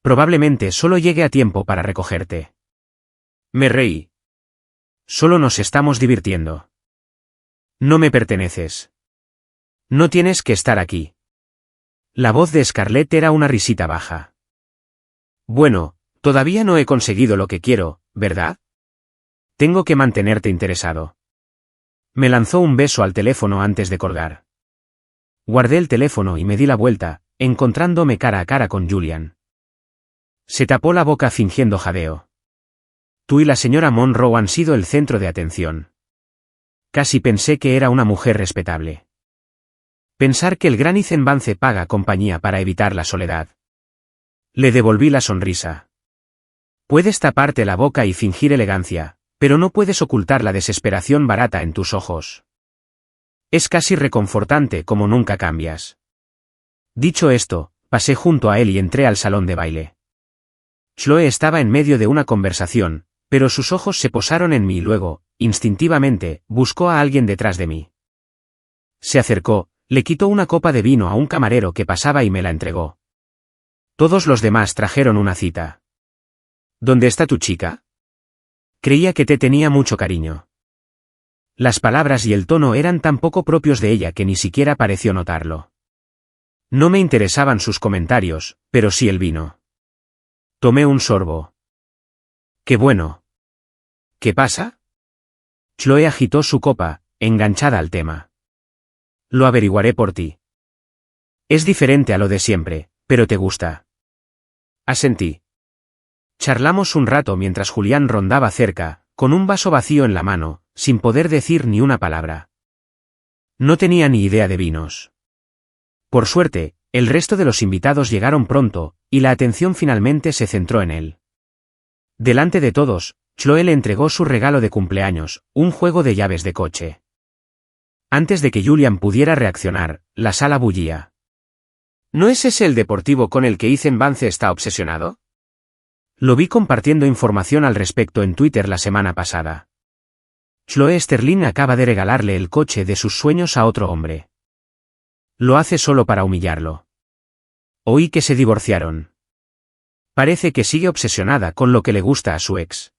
Probablemente solo llegue a tiempo para recogerte. Me reí. Solo nos estamos divirtiendo. No me perteneces. No tienes que estar aquí. La voz de Scarlett era una risita baja. Bueno, todavía no he conseguido lo que quiero, ¿verdad? Tengo que mantenerte interesado. Me lanzó un beso al teléfono antes de colgar. Guardé el teléfono y me di la vuelta, encontrándome cara a cara con Julian. Se tapó la boca fingiendo jadeo. Tú y la señora Monroe han sido el centro de atención. Casi pensé que era una mujer respetable. Pensar que el gran Ethan Vance paga compañía para evitar la soledad. Le devolví la sonrisa. Puedes taparte la boca y fingir elegancia, pero no puedes ocultar la desesperación barata en tus ojos. Es casi reconfortante como nunca cambias. Dicho esto, pasé junto a él y entré al salón de baile. Chloe estaba en medio de una conversación, pero sus ojos se posaron en mí y luego, instintivamente, buscó a alguien detrás de mí. Se acercó, le quitó una copa de vino a un camarero que pasaba y me la entregó. Todos los demás trajeron una cita. ¿Dónde está tu chica? Creía que te tenía mucho cariño. Las palabras y el tono eran tan poco propios de ella que ni siquiera pareció notarlo. No me interesaban sus comentarios, pero sí el vino. Tomé un sorbo. ¡Qué bueno! ¿Qué pasa? Chloe agitó su copa, enganchada al tema. Lo averiguaré por ti. Es diferente a lo de siempre, pero te gusta. Asentí. Charlamos un rato mientras Julián rondaba cerca, con un vaso vacío en la mano, sin poder decir ni una palabra. No tenía ni idea de vinos. Por suerte, el resto de los invitados llegaron pronto, y la atención finalmente se centró en él. Delante de todos, Chloe le entregó su regalo de cumpleaños, un juego de llaves de coche. Antes de que Julian pudiera reaccionar, la sala bullía. ¿No es ese el deportivo con el que Ethan Vance está obsesionado? Lo vi compartiendo información al respecto en Twitter la semana pasada. Chloe Sterling acaba de regalarle el coche de sus sueños a otro hombre. Lo hace solo para humillarlo. Oí que se divorciaron. Parece que sigue obsesionada con lo que le gusta a su ex.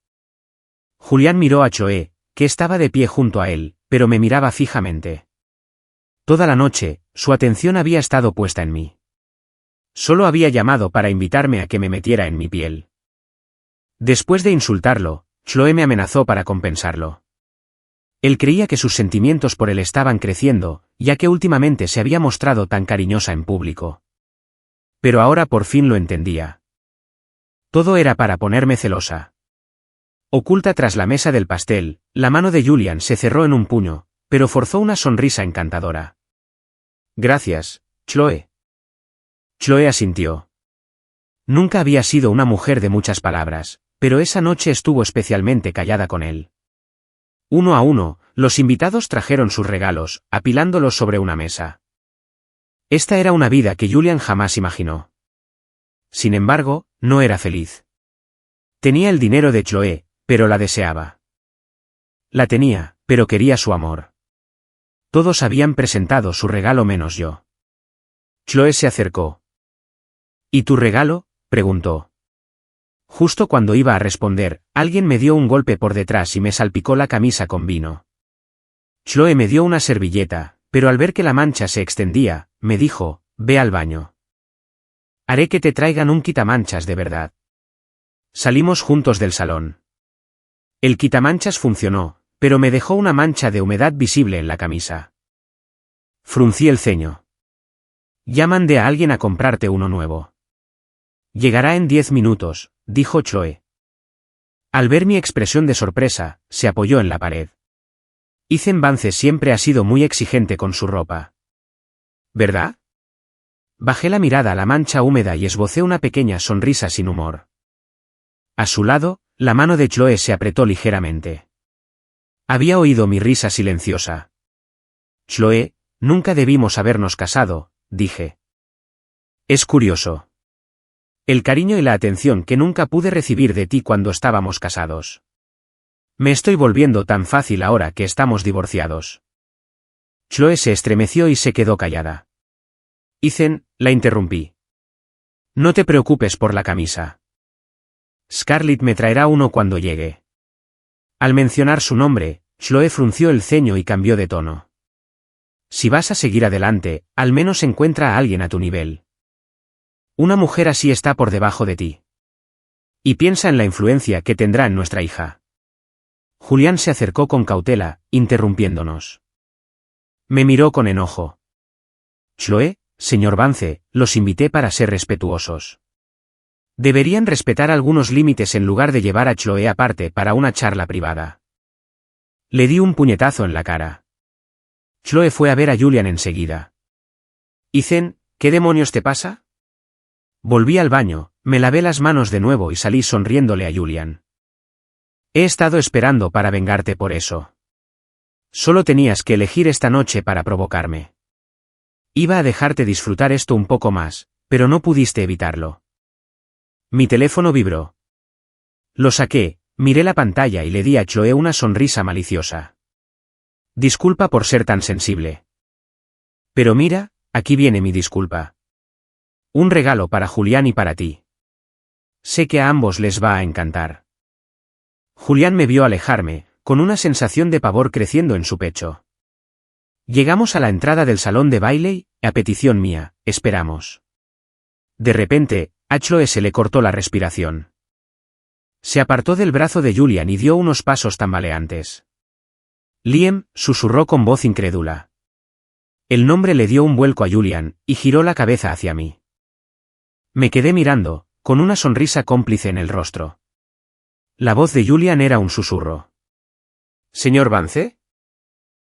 Julián miró a Chloe, que estaba de pie junto a él, pero me miraba fijamente. Toda la noche, su atención había estado puesta en mí. Solo había llamado para invitarme a que me metiera en mi piel. Después de insultarlo, Chloe me amenazó para compensarlo. Él creía que sus sentimientos por él estaban creciendo, ya que últimamente se había mostrado tan cariñosa en público. Pero ahora por fin lo entendía. Todo era para ponerme celosa. Oculta tras la mesa del pastel, la mano de Julian se cerró en un puño, pero forzó una sonrisa encantadora. Gracias, Chloe. Chloe asintió. Nunca había sido una mujer de muchas palabras, pero esa noche estuvo especialmente callada con él. Uno a uno, los invitados trajeron sus regalos, apilándolos sobre una mesa. Esta era una vida que Julian jamás imaginó. Sin embargo, no era feliz. Tenía el dinero de Chloe, pero la deseaba. La tenía, pero quería su amor. Todos habían presentado su regalo menos yo. Chloe se acercó. ¿Y tu regalo?, preguntó. Justo cuando iba a responder, alguien me dio un golpe por detrás y me salpicó la camisa con vino. Chloe me dio una servilleta, pero al ver que la mancha se extendía, me dijo, ve al baño. Haré que te traigan un quitamanchas de verdad. Salimos juntos del salón. El quitamanchas funcionó, pero me dejó una mancha de humedad visible en la camisa. Fruncí el ceño. Ya mandé a alguien a comprarte uno nuevo. Llegará en 10 minutos, dijo Chloe. Al ver mi expresión de sorpresa, se apoyó en la pared. Ethan Vance siempre ha sido muy exigente con su ropa. ¿Verdad? Bajé la mirada a la mancha húmeda y esbocé una pequeña sonrisa sin humor. A su lado, la mano de Chloe se apretó ligeramente. Había oído mi risa silenciosa. Chloe, nunca debimos habernos casado, dije. Es curioso. El cariño y la atención que nunca pude recibir de ti cuando estábamos casados. Me estoy volviendo tan fácil ahora que estamos divorciados. Chloe se estremeció y se quedó callada. Ethan, la interrumpí. No te preocupes por la camisa. Scarlett me traerá uno cuando llegue. Al mencionar su nombre, Chloe frunció el ceño y cambió de tono. Si vas a seguir adelante, al menos encuentra a alguien a tu nivel. Una mujer así está por debajo de ti. Y piensa en la influencia que tendrá en nuestra hija. Julián se acercó con cautela, interrumpiéndonos. Me miró con enojo. Chloe, señor Vance, los invité para ser respetuosos. Deberían respetar algunos límites en lugar de llevar a Chloe aparte para una charla privada. Le di un puñetazo en la cara. Chloe fue a ver a Julian enseguida. Ethan, ¿qué demonios te pasa? Volví al baño, me lavé las manos de nuevo y salí sonriéndole a Julian. He estado esperando para vengarte por eso. Solo tenías que elegir esta noche para provocarme. Iba a dejarte disfrutar esto un poco más, pero no pudiste evitarlo. Mi teléfono vibró. Lo saqué, miré la pantalla y le di a Chloe una sonrisa maliciosa. Disculpa por ser tan sensible. Pero mira, aquí viene mi disculpa. Un regalo para Julián y para ti. Sé que a ambos les va a encantar. Julián me vio alejarme, con una sensación de pavor creciendo en su pecho. Llegamos a la entrada del salón de baile y, a petición mía, esperamos. De repente, a Chloe se le cortó la respiración. Se apartó del brazo de Julian y dio unos pasos tambaleantes. Liam, susurró con voz incrédula. El nombre le dio un vuelco a Julian, y giró la cabeza hacia mí. Me quedé mirando, con una sonrisa cómplice en el rostro. La voz de Julian era un susurro. ¿Señor Vance?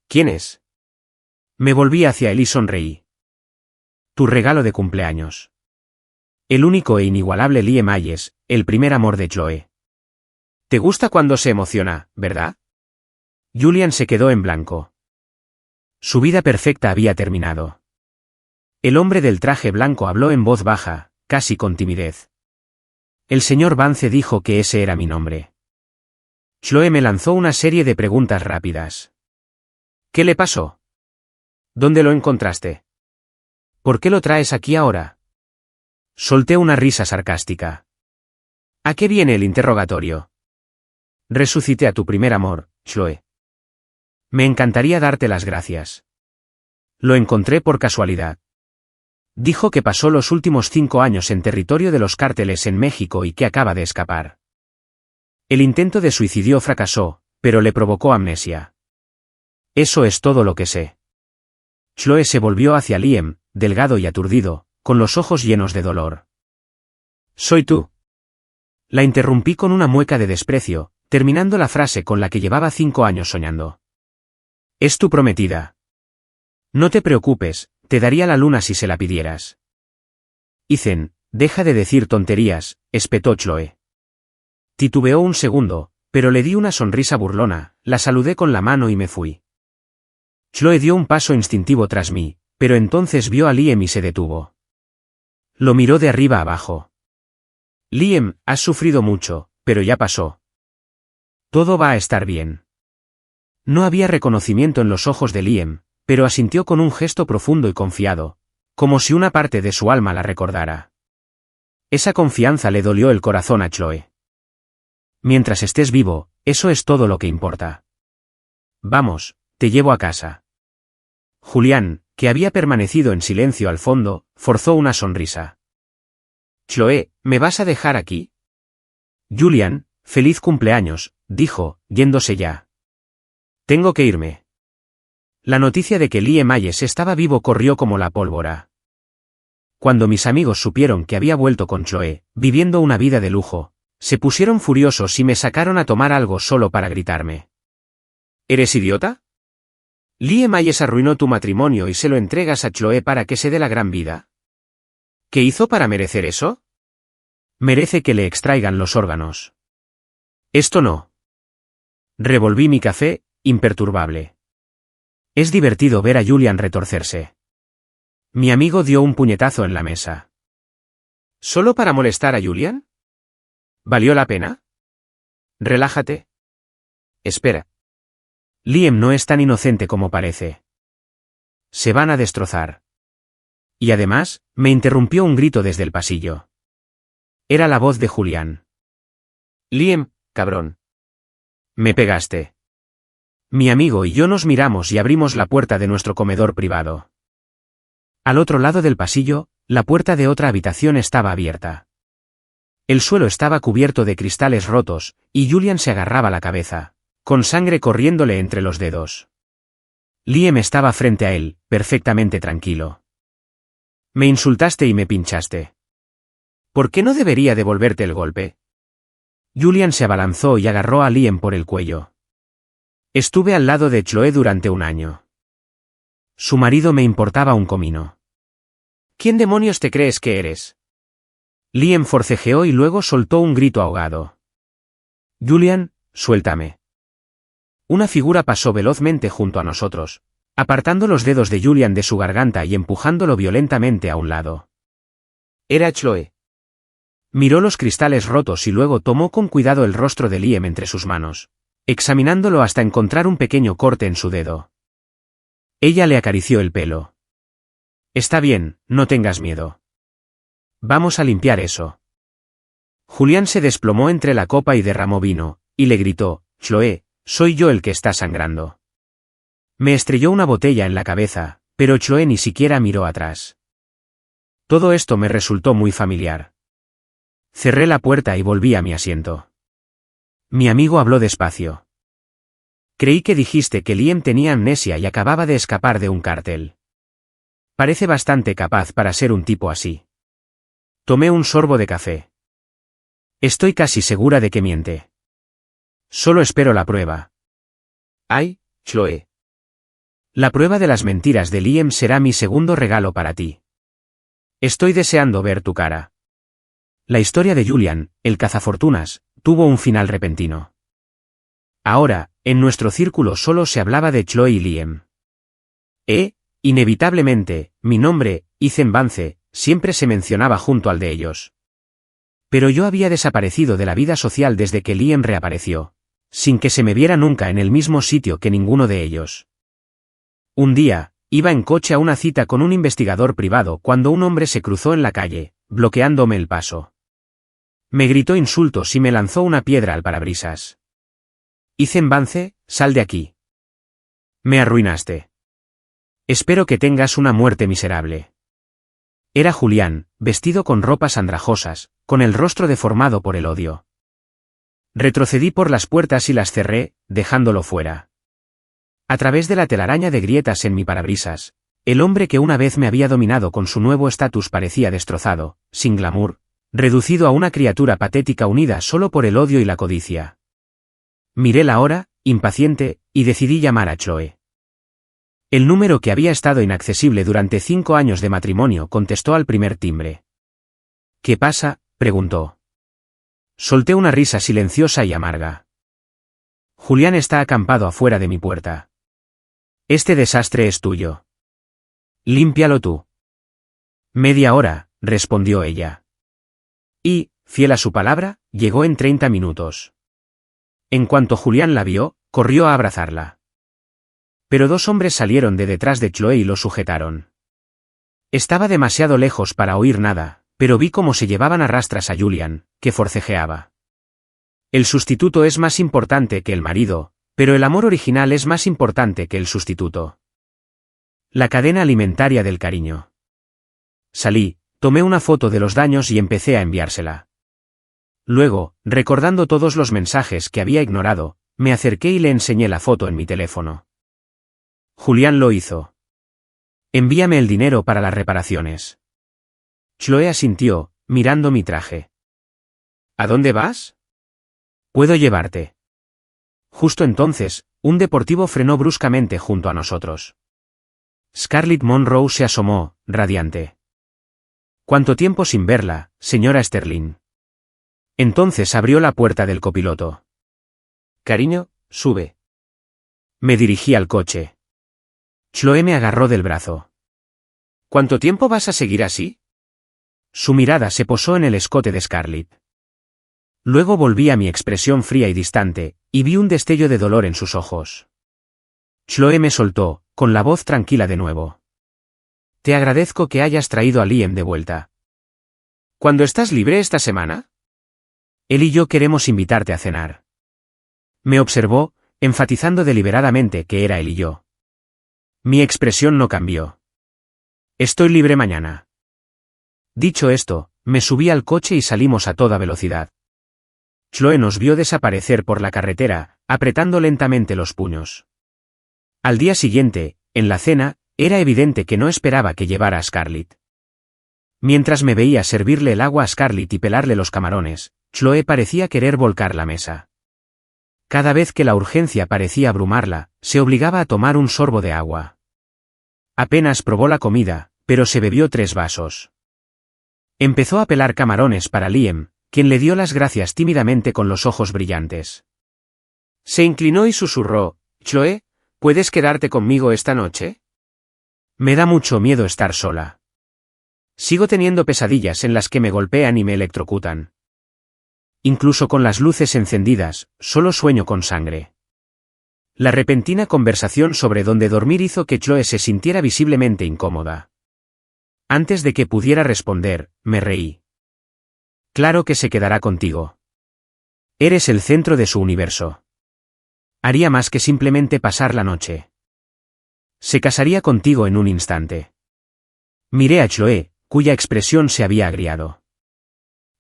¿Quién es? Me volví hacia él y sonreí. Tu regalo de cumpleaños. El único e inigualable Liam Hayes, el primer amor de Chloe. ¿Te gusta cuando se emociona, verdad? Julian se quedó en blanco. Su vida perfecta había terminado. El hombre del traje blanco habló en voz baja, casi con timidez. El señor Vance dijo que ese era mi nombre. Chloe me lanzó una serie de preguntas rápidas. ¿Qué le pasó? ¿Dónde lo encontraste? ¿Por qué lo traes aquí ahora? Solté una risa sarcástica. ¿A qué viene el interrogatorio? Resucité a tu primer amor, Chloe. Me encantaría darte las gracias. Lo encontré por casualidad. Dijo que pasó los últimos 5 años en territorio de los cárteles en México y que acaba de escapar. El intento de suicidio fracasó, pero le provocó amnesia. Eso es todo lo que sé. Chloe se volvió hacia Liam, delgado y aturdido, con los ojos llenos de dolor. ¿Soy tú? La interrumpí con una mueca de desprecio, terminando la frase con la que llevaba 5 años soñando. Es tu prometida. No te preocupes, te daría la luna si se la pidieras. Ethan, deja de decir tonterías, espetó Chloe. Titubeó un segundo, pero le di una sonrisa burlona, la saludé con la mano y me fui. Chloe dio un paso instintivo tras mí, pero entonces vio a Liam y se detuvo. Lo miró de arriba abajo. Liam, has sufrido mucho, pero ya pasó. Todo va a estar bien. No había reconocimiento en los ojos de Liam, pero asintió con un gesto profundo y confiado, como si una parte de su alma la recordara. Esa confianza le dolió el corazón a Chloe. Mientras estés vivo, eso es todo lo que importa. Vamos, te llevo a casa. Julián, que había permanecido en silencio al fondo, forzó una sonrisa. Chloe, ¿me vas a dejar aquí? Julián, feliz cumpleaños, dijo, yéndose ya. Tengo que irme. La noticia de que Liam Hayes estaba vivo corrió como la pólvora. Cuando mis amigos supieron que había vuelto con Chloe, viviendo una vida de lujo, se pusieron furiosos y me sacaron a tomar algo solo para gritarme. ¿Eres idiota? Liam Hayes arruinó tu matrimonio y se lo entregas a Chloe para que se dé la gran vida. ¿Qué hizo para merecer eso? Merece que le extraigan los órganos. Esto no. Revolví mi café, imperturbable. Es divertido ver a Julian retorcerse. Mi amigo dio un puñetazo en la mesa. ¿Solo para molestar a Julian? ¿Valió la pena? Relájate. Espera. Liam no es tan inocente como parece. Se van a destrozar. Y además, me interrumpió un grito desde el pasillo. Era la voz de Julián. Liam, cabrón. Me pegaste. Mi amigo y yo nos miramos y abrimos la puerta de nuestro comedor privado. Al otro lado del pasillo, la puerta de otra habitación estaba abierta. El suelo estaba cubierto de cristales rotos, y Julián se agarraba la cabeza, con sangre corriéndole entre los dedos. Liam estaba frente a él, perfectamente tranquilo. Me insultaste y me pinchaste. ¿Por qué no debería devolverte el golpe? Julián se abalanzó y agarró a Liam por el cuello. Estuve al lado de Chloe durante un año. Su marido me importaba un comino. ¿Quién demonios te crees que eres? Liam forcejeó y luego soltó un grito ahogado. Julián, suéltame. Una figura pasó velozmente junto a nosotros, apartando los dedos de Julián de su garganta y empujándolo violentamente a un lado. Era Chloe. Miró los cristales rotos y luego tomó con cuidado el rostro de Liam entre sus manos, examinándolo hasta encontrar un pequeño corte en su dedo. Ella le acarició el pelo. Está bien, no tengas miedo. Vamos a limpiar eso. Julián se desplomó entre la copa y derramó vino, y le gritó, Chloe, soy yo el que está sangrando. Me estrelló una botella en la cabeza, pero Chloe ni siquiera miró atrás. Todo esto me resultó muy familiar. Cerré la puerta y volví a mi asiento. Mi amigo habló despacio. Creí que dijiste que Liam tenía amnesia y acababa de escapar de un cártel. Parece bastante capaz para ser un tipo así. Tomé un sorbo de café. Estoy casi segura de que miente. Solo espero la prueba. Ay, Chloe. La prueba de las mentiras de Liam será mi segundo regalo para ti. Estoy deseando ver tu cara. La historia de Julián, el cazafortunas, tuvo un final repentino. Ahora, en nuestro círculo solo se hablaba de Chloe y Liam. Inevitablemente, mi nombre, Ethan Vance, siempre se mencionaba junto al de ellos. Pero yo había desaparecido de la vida social desde que Liam reapareció, sin que se me viera nunca en el mismo sitio que ninguno de ellos. Un día, iba en coche a una cita con un investigador privado cuando un hombre se cruzó en la calle, bloqueándome el paso. Me gritó insultos y me lanzó una piedra al parabrisas. Ethan Vance, sal de aquí. Me arruinaste. Espero que tengas una muerte miserable. Era Julián, vestido con ropas andrajosas, con el rostro deformado por el odio. Retrocedí por las puertas y las cerré, dejándolo fuera. A través de la telaraña de grietas en mi parabrisas, el hombre que una vez me había dominado con su nuevo estatus parecía destrozado, sin glamour, reducido a una criatura patética unida solo por el odio y la codicia. Miré la hora, impaciente, y decidí llamar a Chloe. El número que había estado inaccesible durante 5 años de matrimonio contestó al primer timbre. ¿Qué pasa?, preguntó. Solté una risa silenciosa y amarga. Julián está acampado afuera de mi puerta. Este desastre es tuyo. Límpialo tú. Media hora, respondió ella. Y, fiel a su palabra, llegó en 30 minutos. En cuanto Julián la vio, corrió a abrazarla. Pero 2 hombres salieron de detrás de Chloe y lo sujetaron. Estaba demasiado lejos para oír nada, pero vi cómo se llevaban a rastras a Julián, que forcejeaba. El sustituto es más importante que el marido, pero el amor original es más importante que el sustituto. La cadena alimentaria del cariño. Salí, tomé una foto de los daños y empecé a enviársela. Luego, recordando todos los mensajes que había ignorado, me acerqué y le enseñé la foto en mi teléfono. Julián lo hizo. Envíame el dinero para las reparaciones. Chloe asintió, mirando mi traje. ¿A dónde vas? Puedo llevarte. Justo entonces, un deportivo frenó bruscamente junto a nosotros. Scarlett Monroe se asomó, radiante. ¿Cuánto tiempo sin verla, señora Sterling? Entonces abrió la puerta del copiloto. Cariño, sube. Me dirigí al coche. Chloe me agarró del brazo. ¿Cuánto tiempo vas a seguir así? Su mirada se posó en el escote de Scarlett. Luego volví a mi expresión fría y distante, y vi un destello de dolor en sus ojos. Chloe me soltó, con la voz tranquila de nuevo. Te agradezco que hayas traído a Liam de vuelta. ¿Cuándo estás libre esta semana? Él y yo queremos invitarte a cenar. Me observó, enfatizando deliberadamente que era él y yo. Mi expresión no cambió. Estoy libre mañana. Dicho esto, me subí al coche y salimos a toda velocidad. Chloe nos vio desaparecer por la carretera, apretando lentamente los puños. Al día siguiente, en la cena, era evidente que no esperaba que llevara a Scarlett. Mientras me veía servirle el agua a Scarlett y pelarle los camarones, Chloe parecía querer volcar la mesa. Cada vez que la urgencia parecía abrumarla, se obligaba a tomar un sorbo de agua. Apenas probó la comida, pero se bebió 3 vasos. Empezó a pelar camarones para Liam, quien le dio las gracias tímidamente con los ojos brillantes. Se inclinó y susurró, «Chloe, ¿puedes quedarte conmigo esta noche?» Me da mucho miedo estar sola. Sigo teniendo pesadillas en las que me golpean y me electrocutan. Incluso con las luces encendidas, solo sueño con sangre. La repentina conversación sobre dónde dormir hizo que Chloe se sintiera visiblemente incómoda. Antes de que pudiera responder, me reí. Claro que se quedará contigo. Eres el centro de su universo. Haría más que simplemente pasar la noche. Se casaría contigo en un instante. Miré a Chloe, cuya expresión se había agriado.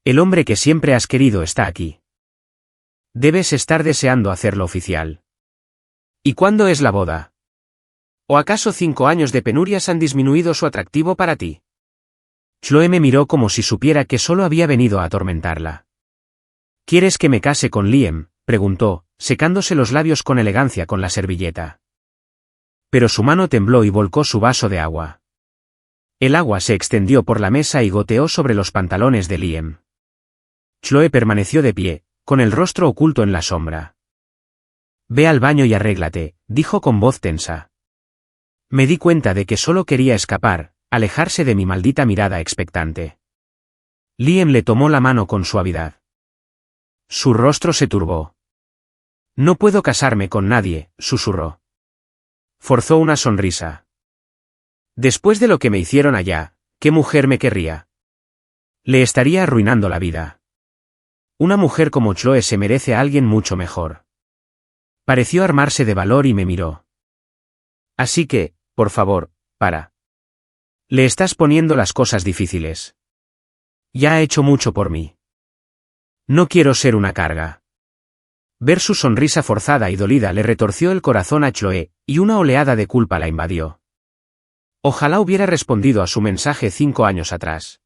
El hombre que siempre has querido está aquí. Debes estar deseando hacerlo oficial. ¿Y cuándo es la boda? ¿O acaso 5 años de penurias han disminuido su atractivo para ti? Chloe me miró como si supiera que solo había venido a atormentarla. ¿Quieres que me case con Liam?, preguntó, secándose los labios con elegancia con la servilleta. Pero su mano tembló y volcó su vaso de agua. El agua se extendió por la mesa y goteó sobre los pantalones de Liam. Chloe permaneció de pie, con el rostro oculto en la sombra. «Ve al baño y arréglate», dijo con voz tensa. Me di cuenta de que solo quería escapar, alejarse de mi maldita mirada expectante. Liam le tomó la mano con suavidad. Su rostro se turbó. «No puedo casarme con nadie», susurró. Forzó una sonrisa. Después de lo que me hicieron allá, ¿qué mujer me querría? Le estaría arruinando la vida. Una mujer como Chloe se merece a alguien mucho mejor. Pareció armarse de valor y me miró. Así que, por favor, para. Le estás poniendo las cosas difíciles. Ya ha hecho mucho por mí. No quiero ser una carga. Ver su sonrisa forzada y dolida le retorció el corazón a Chloe, y una oleada de culpa la invadió. Ojalá hubiera respondido a su mensaje 5 años atrás.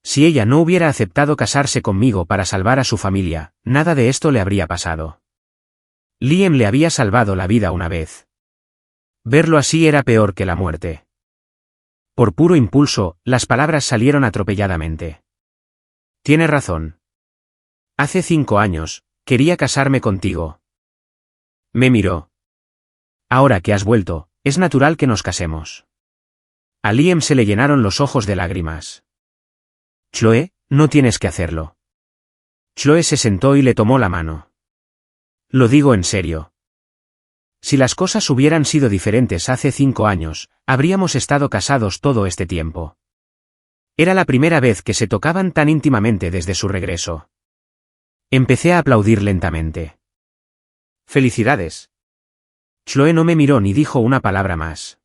Si ella no hubiera aceptado casarse conmigo para salvar a su familia, nada de esto le habría pasado. Liam le había salvado la vida una vez. Verlo así era peor que la muerte. Por puro impulso, las palabras salieron atropelladamente. Tiene razón. Hace 5 años, quería casarme contigo. Me miró. Ahora que has vuelto, es natural que nos casemos. A Liam se le llenaron los ojos de lágrimas. Chloe, no tienes que hacerlo. Chloe se sentó y le tomó la mano. Lo digo en serio. Si las cosas hubieran sido diferentes hace 5 años, habríamos estado casados todo este tiempo. Era la primera vez que se tocaban tan íntimamente desde su regreso. Empecé a aplaudir lentamente. ¡Felicidades! Chloe no me miró ni dijo una palabra más.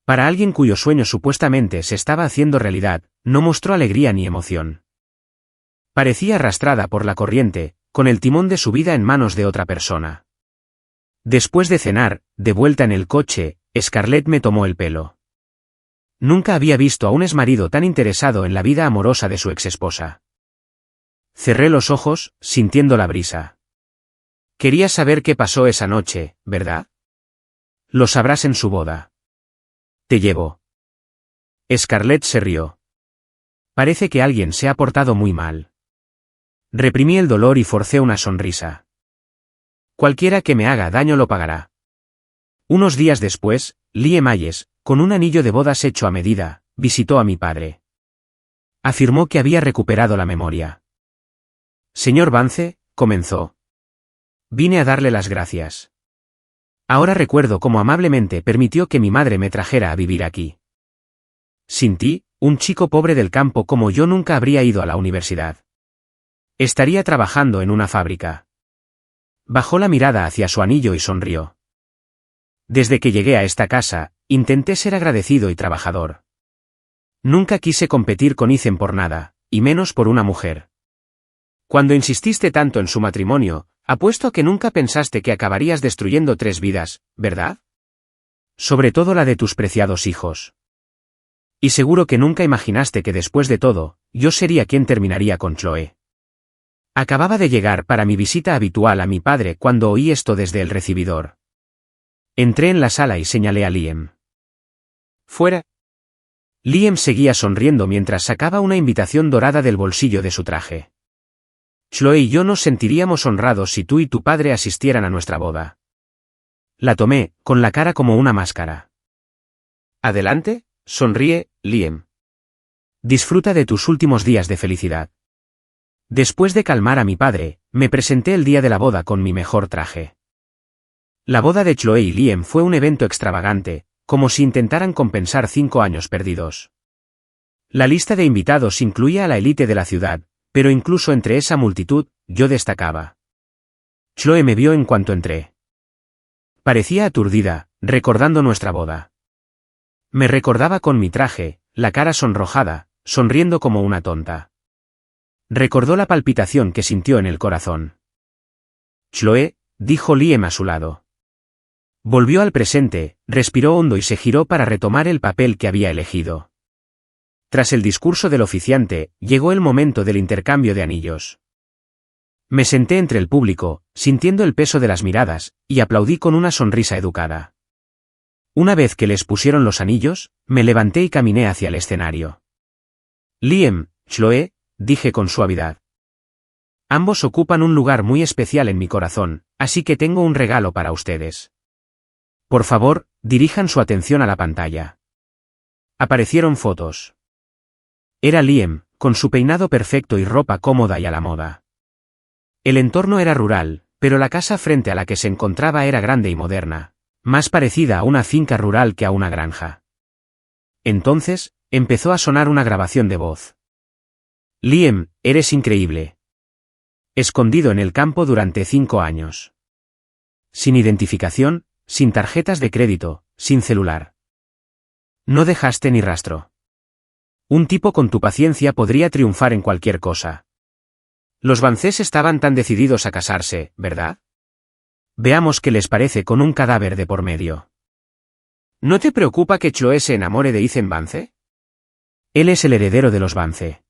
Para alguien cuyo sueño supuestamente se estaba haciendo realidad, no mostró alegría ni emoción. Parecía arrastrada por la corriente, con el timón de su vida en manos de otra persona. Después de cenar, de vuelta en el coche, Scarlett me tomó el pelo. Nunca había visto a un exmarido tan interesado en la vida amorosa de su exesposa. Cerré los ojos, sintiendo la brisa. Querías saber qué pasó esa noche, ¿verdad? Lo sabrás en su boda. Te llevo. Scarlett se rió. Parece que alguien se ha portado muy mal. Reprimí el dolor y forcé una sonrisa. Cualquiera que me haga daño lo pagará. Unos días después, Liam Hayes, con un anillo de bodas hecho a medida, visitó a mi padre. Afirmó que había recuperado la memoria. Señor Vance, comenzó. Vine a darle las gracias. Ahora recuerdo cómo amablemente permitió que mi madre me trajera a vivir aquí. Sin ti, un chico pobre del campo como yo nunca habría ido a la universidad. Estaría trabajando en una fábrica. Bajó la mirada hacia su anillo y sonrió. Desde que llegué a esta casa, intenté ser agradecido y trabajador. Nunca quise competir con Ethan por nada, y menos por una mujer. Cuando insististe tanto en su matrimonio, apuesto a que nunca pensaste que acabarías destruyendo 3 vidas, ¿verdad? Sobre todo la de tus preciados hijos. Y seguro que nunca imaginaste que después de todo, yo sería quien terminaría con Chloe. Acababa de llegar para mi visita habitual a mi padre cuando oí esto desde el recibidor. Entré en la sala y señalé a Liam. «Fuera». Liam seguía sonriendo mientras sacaba una invitación dorada del bolsillo de su traje. «Chloe y yo nos sentiríamos honrados si tú y tu padre asistieran a nuestra boda». La tomé, con la cara como una máscara. «Adelante», sonríe, Liam. «Disfruta de tus últimos días de felicidad». Después de calmar a mi padre, me presenté el día de la boda con mi mejor traje. La boda de Chloe y Liam fue un evento extravagante, como si intentaran compensar 5 años perdidos. La lista de invitados incluía a la élite de la ciudad, pero incluso entre esa multitud, yo destacaba. Chloe me vio en cuanto entré. Parecía aturdida, recordando nuestra boda. Me recordaba con mi traje, la cara sonrojada, sonriendo como una tonta. Recordó la palpitación que sintió en el corazón. «Chloe», dijo Liam a su lado. Volvió al presente, respiró hondo y se giró para retomar el papel que había elegido. Tras el discurso del oficiante, llegó el momento del intercambio de anillos. Me senté entre el público, sintiendo el peso de las miradas, y aplaudí con una sonrisa educada. Una vez que les pusieron los anillos, me levanté y caminé hacia el escenario. «Liam, Chloe», dije con suavidad. «Ambos ocupan un lugar muy especial en mi corazón, así que tengo un regalo para ustedes. Por favor, dirijan su atención a la pantalla». Aparecieron fotos. Era Liam, con su peinado perfecto y ropa cómoda y a la moda. El entorno era rural, pero la casa frente a la que se encontraba era grande y moderna, más parecida a una finca rural que a una granja. Entonces, empezó a sonar una grabación de voz. «Liam, eres increíble. Escondido en el campo durante 5 años. Sin identificación, sin tarjetas de crédito, sin celular. No dejaste ni rastro. Un tipo con tu paciencia podría triunfar en cualquier cosa. Los Vance estaban tan decididos a casarse, ¿verdad? Veamos qué les parece con un cadáver de por medio. ¿No te preocupa que Chloe se enamore de Ethan Vance? Él es el heredero de los Vance.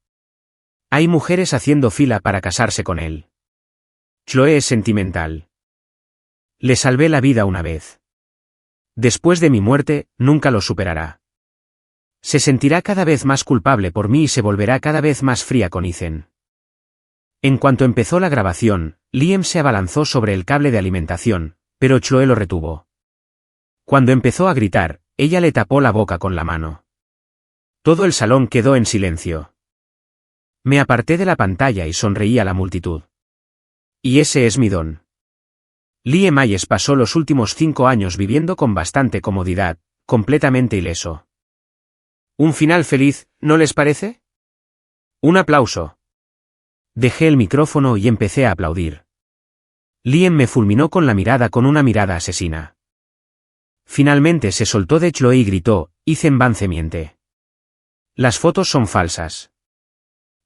Hay mujeres haciendo fila para casarse con él. Chloe es sentimental. Le salvé la vida una vez. Después de mi muerte, nunca lo superará. Se sentirá cada vez más culpable por mí y se volverá cada vez más fría con Ethan». En cuanto empezó la grabación, Liam se abalanzó sobre el cable de alimentación, pero Chloe lo retuvo. Cuando empezó a gritar, ella le tapó la boca con la mano. Todo el salón quedó en silencio. Me aparté de la pantalla y sonreí a la multitud. Y ese es mi don. Liam Hayes pasó los últimos 5 años viviendo con bastante comodidad, completamente ileso. Un final feliz, ¿no les parece? Un aplauso. Dejé el micrófono y empecé a aplaudir. Liam me fulminó con la mirada con una mirada asesina. Finalmente se soltó de Chloe y gritó, «Ethan Vance miente. Las fotos son falsas.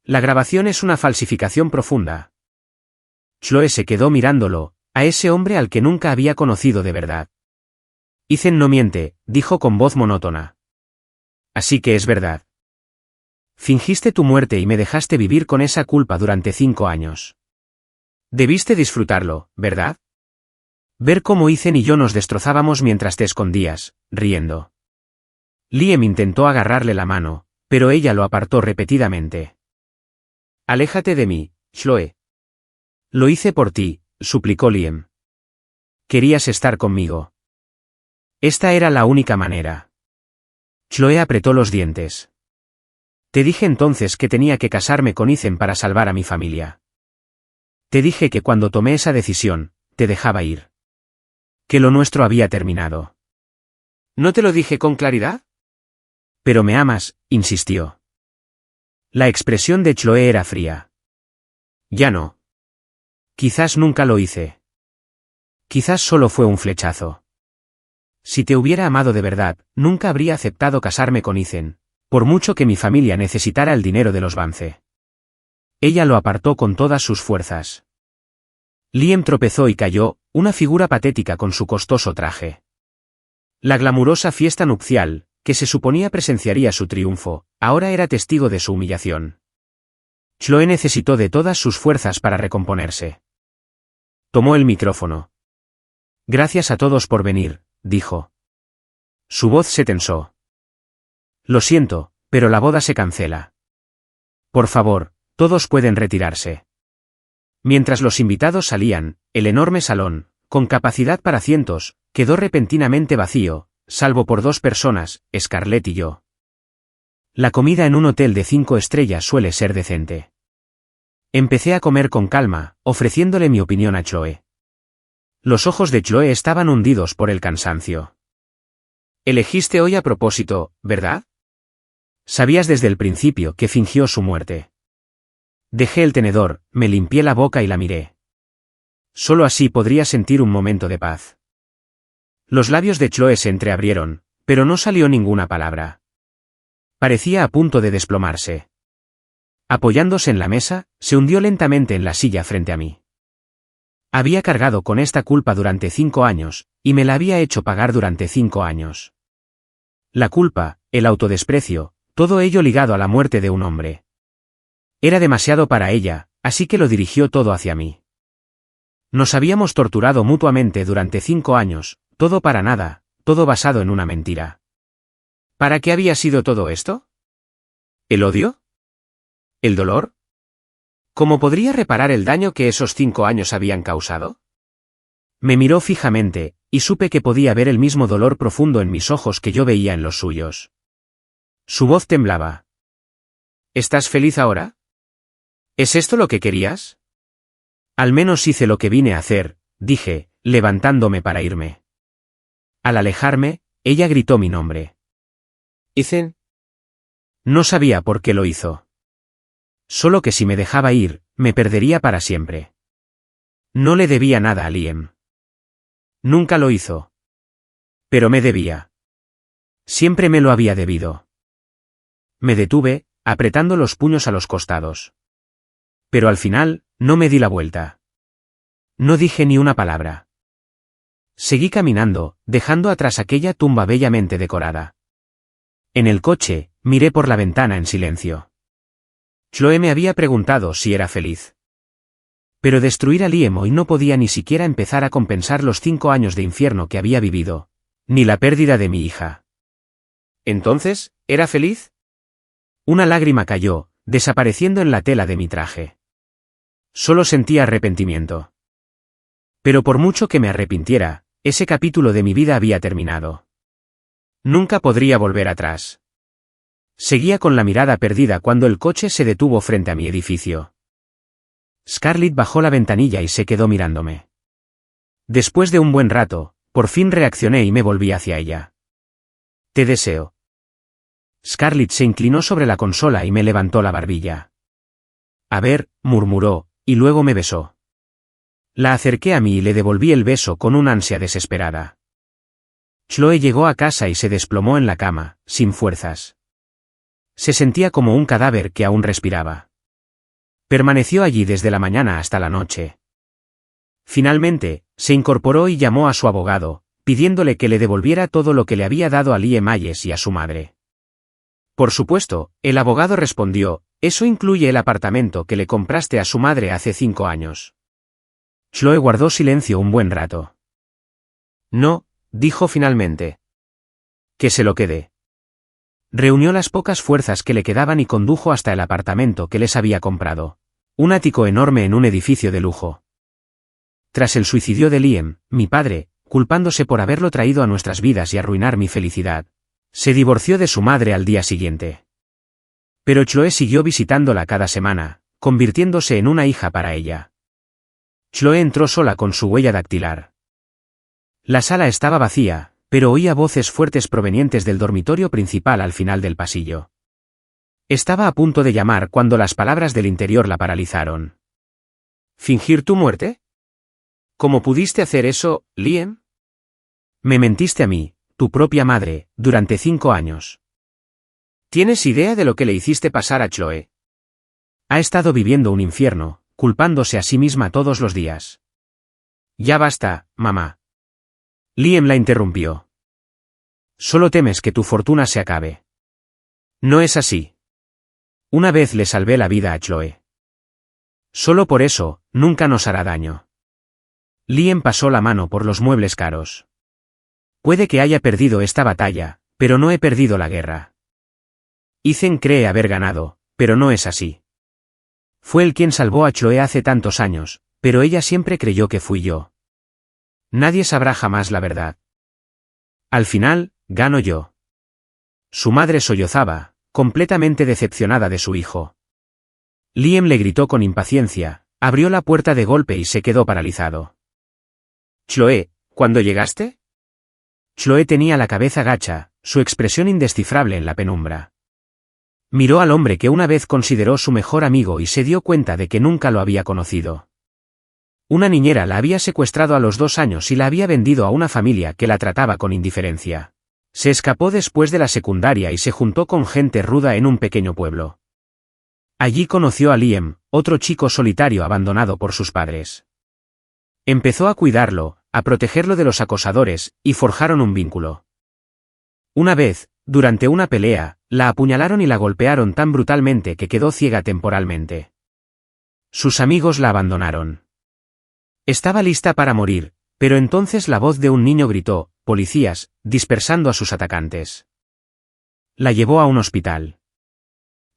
La grabación es una falsificación profunda». Chloe se quedó mirándolo, a ese hombre al que nunca había conocido de verdad. «Ethan no miente», dijo con voz monótona. «Así que es verdad. Fingiste tu muerte y me dejaste vivir con esa culpa durante 5 años. Debiste disfrutarlo, ¿verdad? Ver cómo Ethan y yo nos destrozábamos mientras te escondías, riendo». Liam intentó agarrarle la mano, pero ella lo apartó repetidamente. «Aléjate de mí, Chloe». «Lo hice por ti», suplicó Liam. «Querías estar conmigo. Esta era la única manera». Chloe apretó los dientes. «Te dije entonces que tenía que casarme con Ethan para salvar a mi familia. Te dije que cuando tomé esa decisión, te dejaba ir. Que lo nuestro había terminado. ¿No te lo dije con claridad? Pero me amas, insistió. La expresión de Chloe era fría. Ya no. Quizás nunca lo hice. Quizás solo fue un flechazo. Si te hubiera amado de verdad, nunca habría aceptado casarme con Ethan, por mucho que mi familia necesitara el dinero de los Vance. Ella lo apartó con todas sus fuerzas. Liam tropezó y cayó, una figura patética con su costoso traje. La glamurosa fiesta nupcial, que se suponía presenciaría su triunfo, ahora era testigo de su humillación. Chloe necesitó de todas sus fuerzas para recomponerse. Tomó el micrófono. Gracias a todos por venir, dijo. Su voz se tensó. Lo siento, pero la boda se cancela. Por favor, todos pueden retirarse. Mientras los invitados salían, el enorme salón, con capacidad para cientos, quedó repentinamente vacío, salvo por 2 personas, Scarlett y yo. La comida en un hotel de 5 estrellas suele ser decente. Empecé a comer con calma, ofreciéndole mi opinión a Chloe. Los ojos de Chloe estaban hundidos por el cansancio. Elegiste hoy a propósito, ¿verdad? Sabías desde el principio que fingió su muerte. Dejé el tenedor, me limpié la boca y la miré. Solo así podría sentir un momento de paz. Los labios de Chloe se entreabrieron, pero no salió ninguna palabra. Parecía a punto de desplomarse. Apoyándose en la mesa, se hundió lentamente en la silla frente a mí. Había cargado con esta culpa durante 5 años, y me la había hecho pagar durante 5 años. La culpa, el autodesprecio, todo ello ligado a la muerte de un hombre. Era demasiado para ella, así que lo dirigió todo hacia mí. Nos habíamos torturado mutuamente durante 5 años, todo para nada, todo basado en una mentira. ¿Para qué había sido todo esto? ¿El odio? ¿El dolor? ¿Cómo podría reparar el daño que esos 5 años habían causado? Me miró fijamente, y supe que podía ver el mismo dolor profundo en mis ojos que yo veía en los suyos. Su voz temblaba. ¿Estás feliz ahora? ¿Es esto lo que querías? Al menos hice lo que vine a hacer, dije, levantándome para irme. Al alejarme, ella gritó mi nombre. Ethan. No sabía por qué lo hizo. Solo que si me dejaba ir, me perdería para siempre. No le debía nada a Liam. Nunca lo hizo. Pero me debía. Siempre me lo había debido. Me detuve, apretando los puños a los costados. Pero al final, no me di la vuelta. No dije ni una palabra. Seguí caminando, dejando atrás aquella tumba bellamente decorada. En el coche, miré por la ventana en silencio. Chloe me había preguntado si era feliz. Pero destruir a Liam hoy no podía ni siquiera empezar a compensar los 5 años de infierno que había vivido, ni la pérdida de mi hija. ¿Entonces, era feliz? Una lágrima cayó, desapareciendo en la tela de mi traje. Solo sentía arrepentimiento. Pero por mucho que me arrepintiera, ese capítulo de mi vida había terminado. Nunca podría volver atrás. Seguía con la mirada perdida cuando el coche se detuvo frente a mi edificio. Scarlett bajó la ventanilla y se quedó mirándome. Después de un buen rato, por fin reaccioné y me volví hacia ella. Te deseo. Scarlett se inclinó sobre la consola y me levantó la barbilla. A ver, murmuró, y luego me besó. La acerqué a mí y le devolví el beso con una ansia desesperada. Chloe llegó a casa y se desplomó en la cama, sin fuerzas. Se sentía como un cadáver que aún respiraba. Permaneció allí desde la mañana hasta la noche. Finalmente, se incorporó y llamó a su abogado, pidiéndole que le devolviera todo lo que le había dado a Liam Myers y a su madre. Por supuesto, el abogado respondió, eso incluye el apartamento que le compraste a su madre hace 5 años. Chloe guardó silencio un buen rato. No, dijo finalmente. Que se lo quede. Reunió las pocas fuerzas que le quedaban y condujo hasta el apartamento que les había comprado. Un ático enorme en un edificio de lujo. Tras el suicidio de Liam, mi padre, culpándose por haberlo traído a nuestras vidas y arruinar mi felicidad, se divorció de su madre al día siguiente. Pero Chloe siguió visitándola cada semana, convirtiéndose en una hija para ella. Chloe entró sola con su huella dactilar. La sala estaba vacía, pero oía voces fuertes provenientes del dormitorio principal al final del pasillo. Estaba a punto de llamar cuando las palabras del interior la paralizaron. ¿Fingir tu muerte? ¿Cómo pudiste hacer eso, Liam? Me mentiste a mí, tu propia madre, durante 5 años. ¿Tienes idea de lo que le hiciste pasar a Chloe? Ha estado viviendo un infierno, culpándose a sí misma todos los días. Ya basta, mamá. Liam la interrumpió. Solo temes que tu fortuna se acabe. No es así. Una vez le salvé la vida a Chloe. Solo por eso, nunca nos hará daño. Liam pasó la mano por los muebles caros. Puede que haya perdido esta batalla, pero no he perdido la guerra. Ethan cree haber ganado, pero no es así. Fue él quien salvó a Chloe hace tantos años, pero ella siempre creyó que fui yo. Nadie sabrá jamás la verdad. Al final, gano yo. Su madre sollozaba, completamente decepcionada de su hijo. Liam le gritó con impaciencia, abrió la puerta de golpe y se quedó paralizado. Chloe, ¿cuándo llegaste? Chloe tenía la cabeza gacha, su expresión indescifrable en la penumbra. Miró al hombre que una vez consideró su mejor amigo y se dio cuenta de que nunca lo había conocido. Una niñera la había secuestrado a los 2 años y la había vendido a una familia que la trataba con indiferencia. Se escapó después de la secundaria y se juntó con gente ruda en un pequeño pueblo. Allí conoció a Liam, otro chico solitario abandonado por sus padres. Empezó a cuidarlo, a protegerlo de los acosadores, y forjaron un vínculo. Una vez, durante una pelea, la apuñalaron y la golpearon tan brutalmente que quedó ciega temporalmente. Sus amigos la abandonaron. Estaba lista para morir, pero entonces la voz de un niño gritó, «Policías», dispersando a sus atacantes. La llevó a un hospital.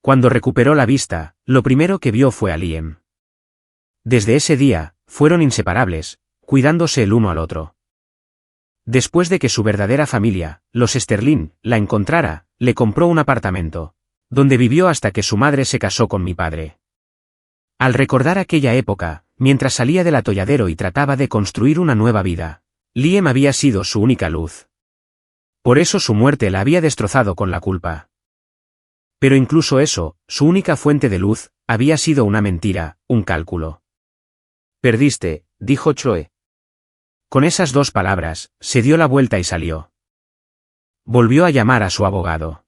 Cuando recuperó la vista, lo primero que vio fue a Liam. Desde ese día, fueron inseparables, cuidándose el uno al otro. Después de que su verdadera familia, los Sterling, la encontrara, le compró un apartamento, donde vivió hasta que su madre se casó con mi padre. Al recordar aquella época, mientras salía del atolladero y trataba de construir una nueva vida, Liam había sido su única luz. Por eso su muerte la había destrozado con la culpa. Pero incluso eso, su única fuente de luz, había sido una mentira, un cálculo. Perdiste, dijo Chloe. Con esas 2 palabras, se dio la vuelta y salió. Volvió a llamar a su abogado.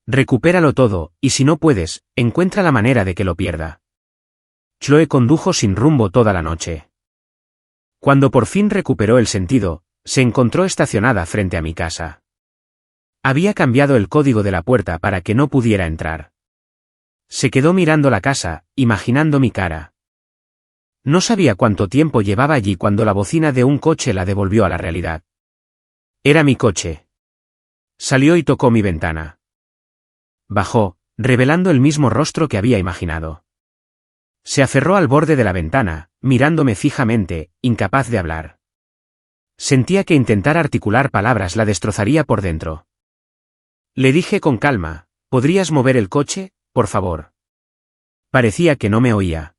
Recupéralo todo, y si no puedes, encuentra la manera de que lo pierda. Chloe condujo sin rumbo toda la noche. Cuando por fin recuperó el sentido, se encontró estacionada frente a mi casa. Había cambiado el código de la puerta para que no pudiera entrar. Se quedó mirando la casa, imaginando mi cara. No sabía cuánto tiempo llevaba allí cuando la bocina de un coche la devolvió a la realidad. Era mi coche. Salió y tocó mi ventana. Bajó, revelando el mismo rostro que había imaginado. Se aferró al borde de la ventana, mirándome fijamente, incapaz de hablar. Sentía que intentar articular palabras la destrozaría por dentro. Le dije con calma, ¿podrías mover el coche, por favor? Parecía que no me oía.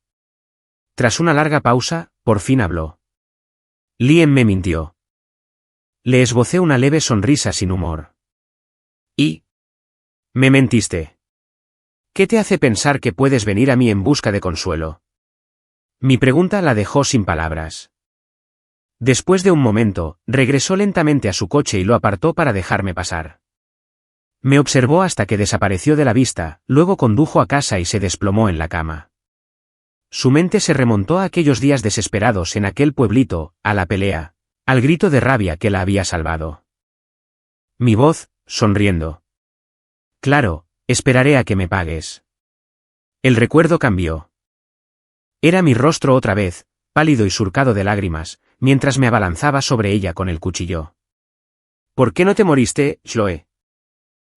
Tras una larga pausa, por fin habló. Liam me mintió. Le esbocé una leve sonrisa sin humor. ¿Y? Me mentiste. ¿Qué te hace pensar que puedes venir a mí en busca de consuelo? Mi pregunta la dejó sin palabras. Después de un momento, regresó lentamente a su coche y lo apartó para dejarme pasar. Me observó hasta que desapareció de la vista, luego condujo a casa y se desplomó en la cama. Su mente se remontó a aquellos días desesperados en aquel pueblito, a la pelea, al grito de rabia que la había salvado. Mi voz, sonriendo. Claro, esperaré a que me pagues. El recuerdo cambió. Era mi rostro otra vez, pálido y surcado de lágrimas, mientras me abalanzaba sobre ella con el cuchillo. ¿Por qué no te moriste, Chloe?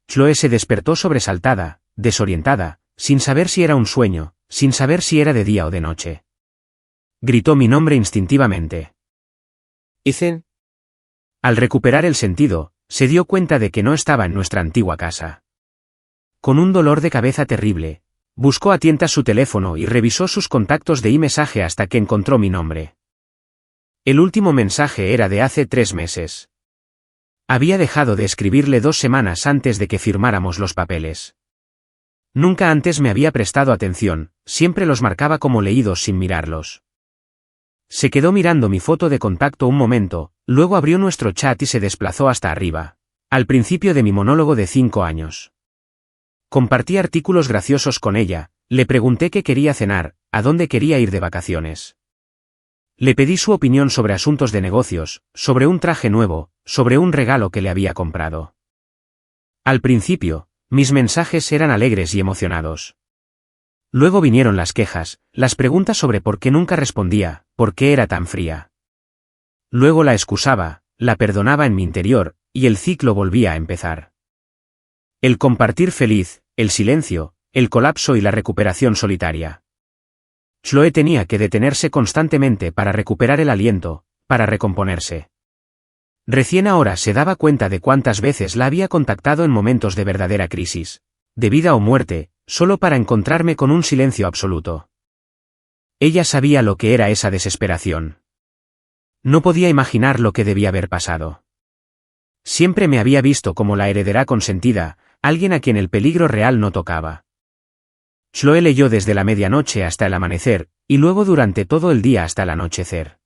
Chloe se despertó sobresaltada, desorientada, sin saber si era un sueño, sin saber si era de día o de noche. Gritó mi nombre instintivamente. Ethan. Al recuperar el sentido, se dio cuenta de que no estaba en nuestra antigua casa. Con un dolor de cabeza terrible, buscó a tientas su teléfono y revisó sus contactos de iMessage hasta que encontró mi nombre. El último mensaje era de hace 3 meses. Había dejado de escribirle 2 semanas antes de que firmáramos los papeles. Nunca antes me había prestado atención, siempre los marcaba como leídos sin mirarlos. Se quedó mirando mi foto de contacto un momento, luego abrió nuestro chat y se desplazó hasta arriba, al principio de mi monólogo de 5 años. Compartí artículos graciosos con ella, le pregunté qué quería cenar, a dónde quería ir de vacaciones. Le pedí su opinión sobre asuntos de negocios, sobre un traje nuevo, sobre un regalo que le había comprado. Al principio, mis mensajes eran alegres y emocionados. Luego vinieron las quejas, las preguntas sobre por qué nunca respondía, por qué era tan fría. Luego la excusaba, la perdonaba en mi interior, y el ciclo volvía a empezar. El compartir feliz, el silencio, el colapso y la recuperación solitaria. Chloe tenía que detenerse constantemente para recuperar el aliento, para recomponerse. Recién ahora se daba cuenta de cuántas veces la había contactado en momentos de verdadera crisis, de vida o muerte, solo para encontrarme con un silencio absoluto. Ella sabía lo que era esa desesperación. No podía imaginar lo que debía haber pasado. Siempre me había visto como la heredera consentida, alguien a quien el peligro real no tocaba. Chloe leyó desde la medianoche hasta el amanecer, y luego durante todo el día hasta el anochecer.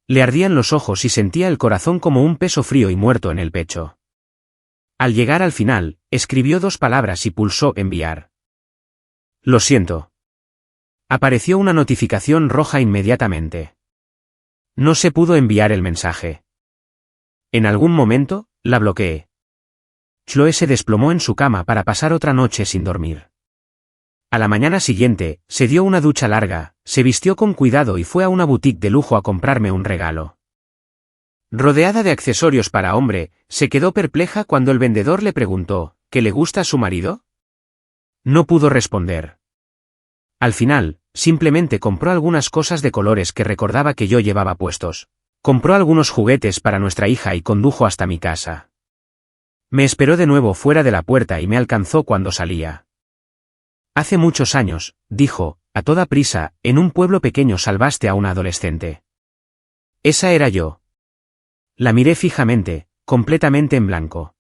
Le ardían los ojos y sentía el corazón como un peso frío y muerto en el pecho. Al llegar al final, escribió 2 palabras y pulsó enviar. Lo siento. Apareció una notificación roja inmediatamente. No se pudo enviar el mensaje. En algún momento, la bloqueé. Chloe se desplomó en su cama para pasar otra noche sin dormir. A la mañana siguiente, se dio una ducha larga, se vistió con cuidado y fue a una boutique de lujo a comprarme un regalo. Rodeada de accesorios para hombre, se quedó perpleja cuando el vendedor le preguntó, ¿qué le gusta a su marido? No pudo responder. Al final, simplemente compró algunas cosas de colores que recordaba que yo llevaba puestos. Compró algunos juguetes para nuestra hija y condujo hasta mi casa. Me esperó de nuevo fuera de la puerta y me alcanzó cuando salía. Hace muchos años, dijo, a toda prisa, en un pueblo pequeño salvaste a una adolescente. Esa era yo. La miré fijamente, completamente en blanco.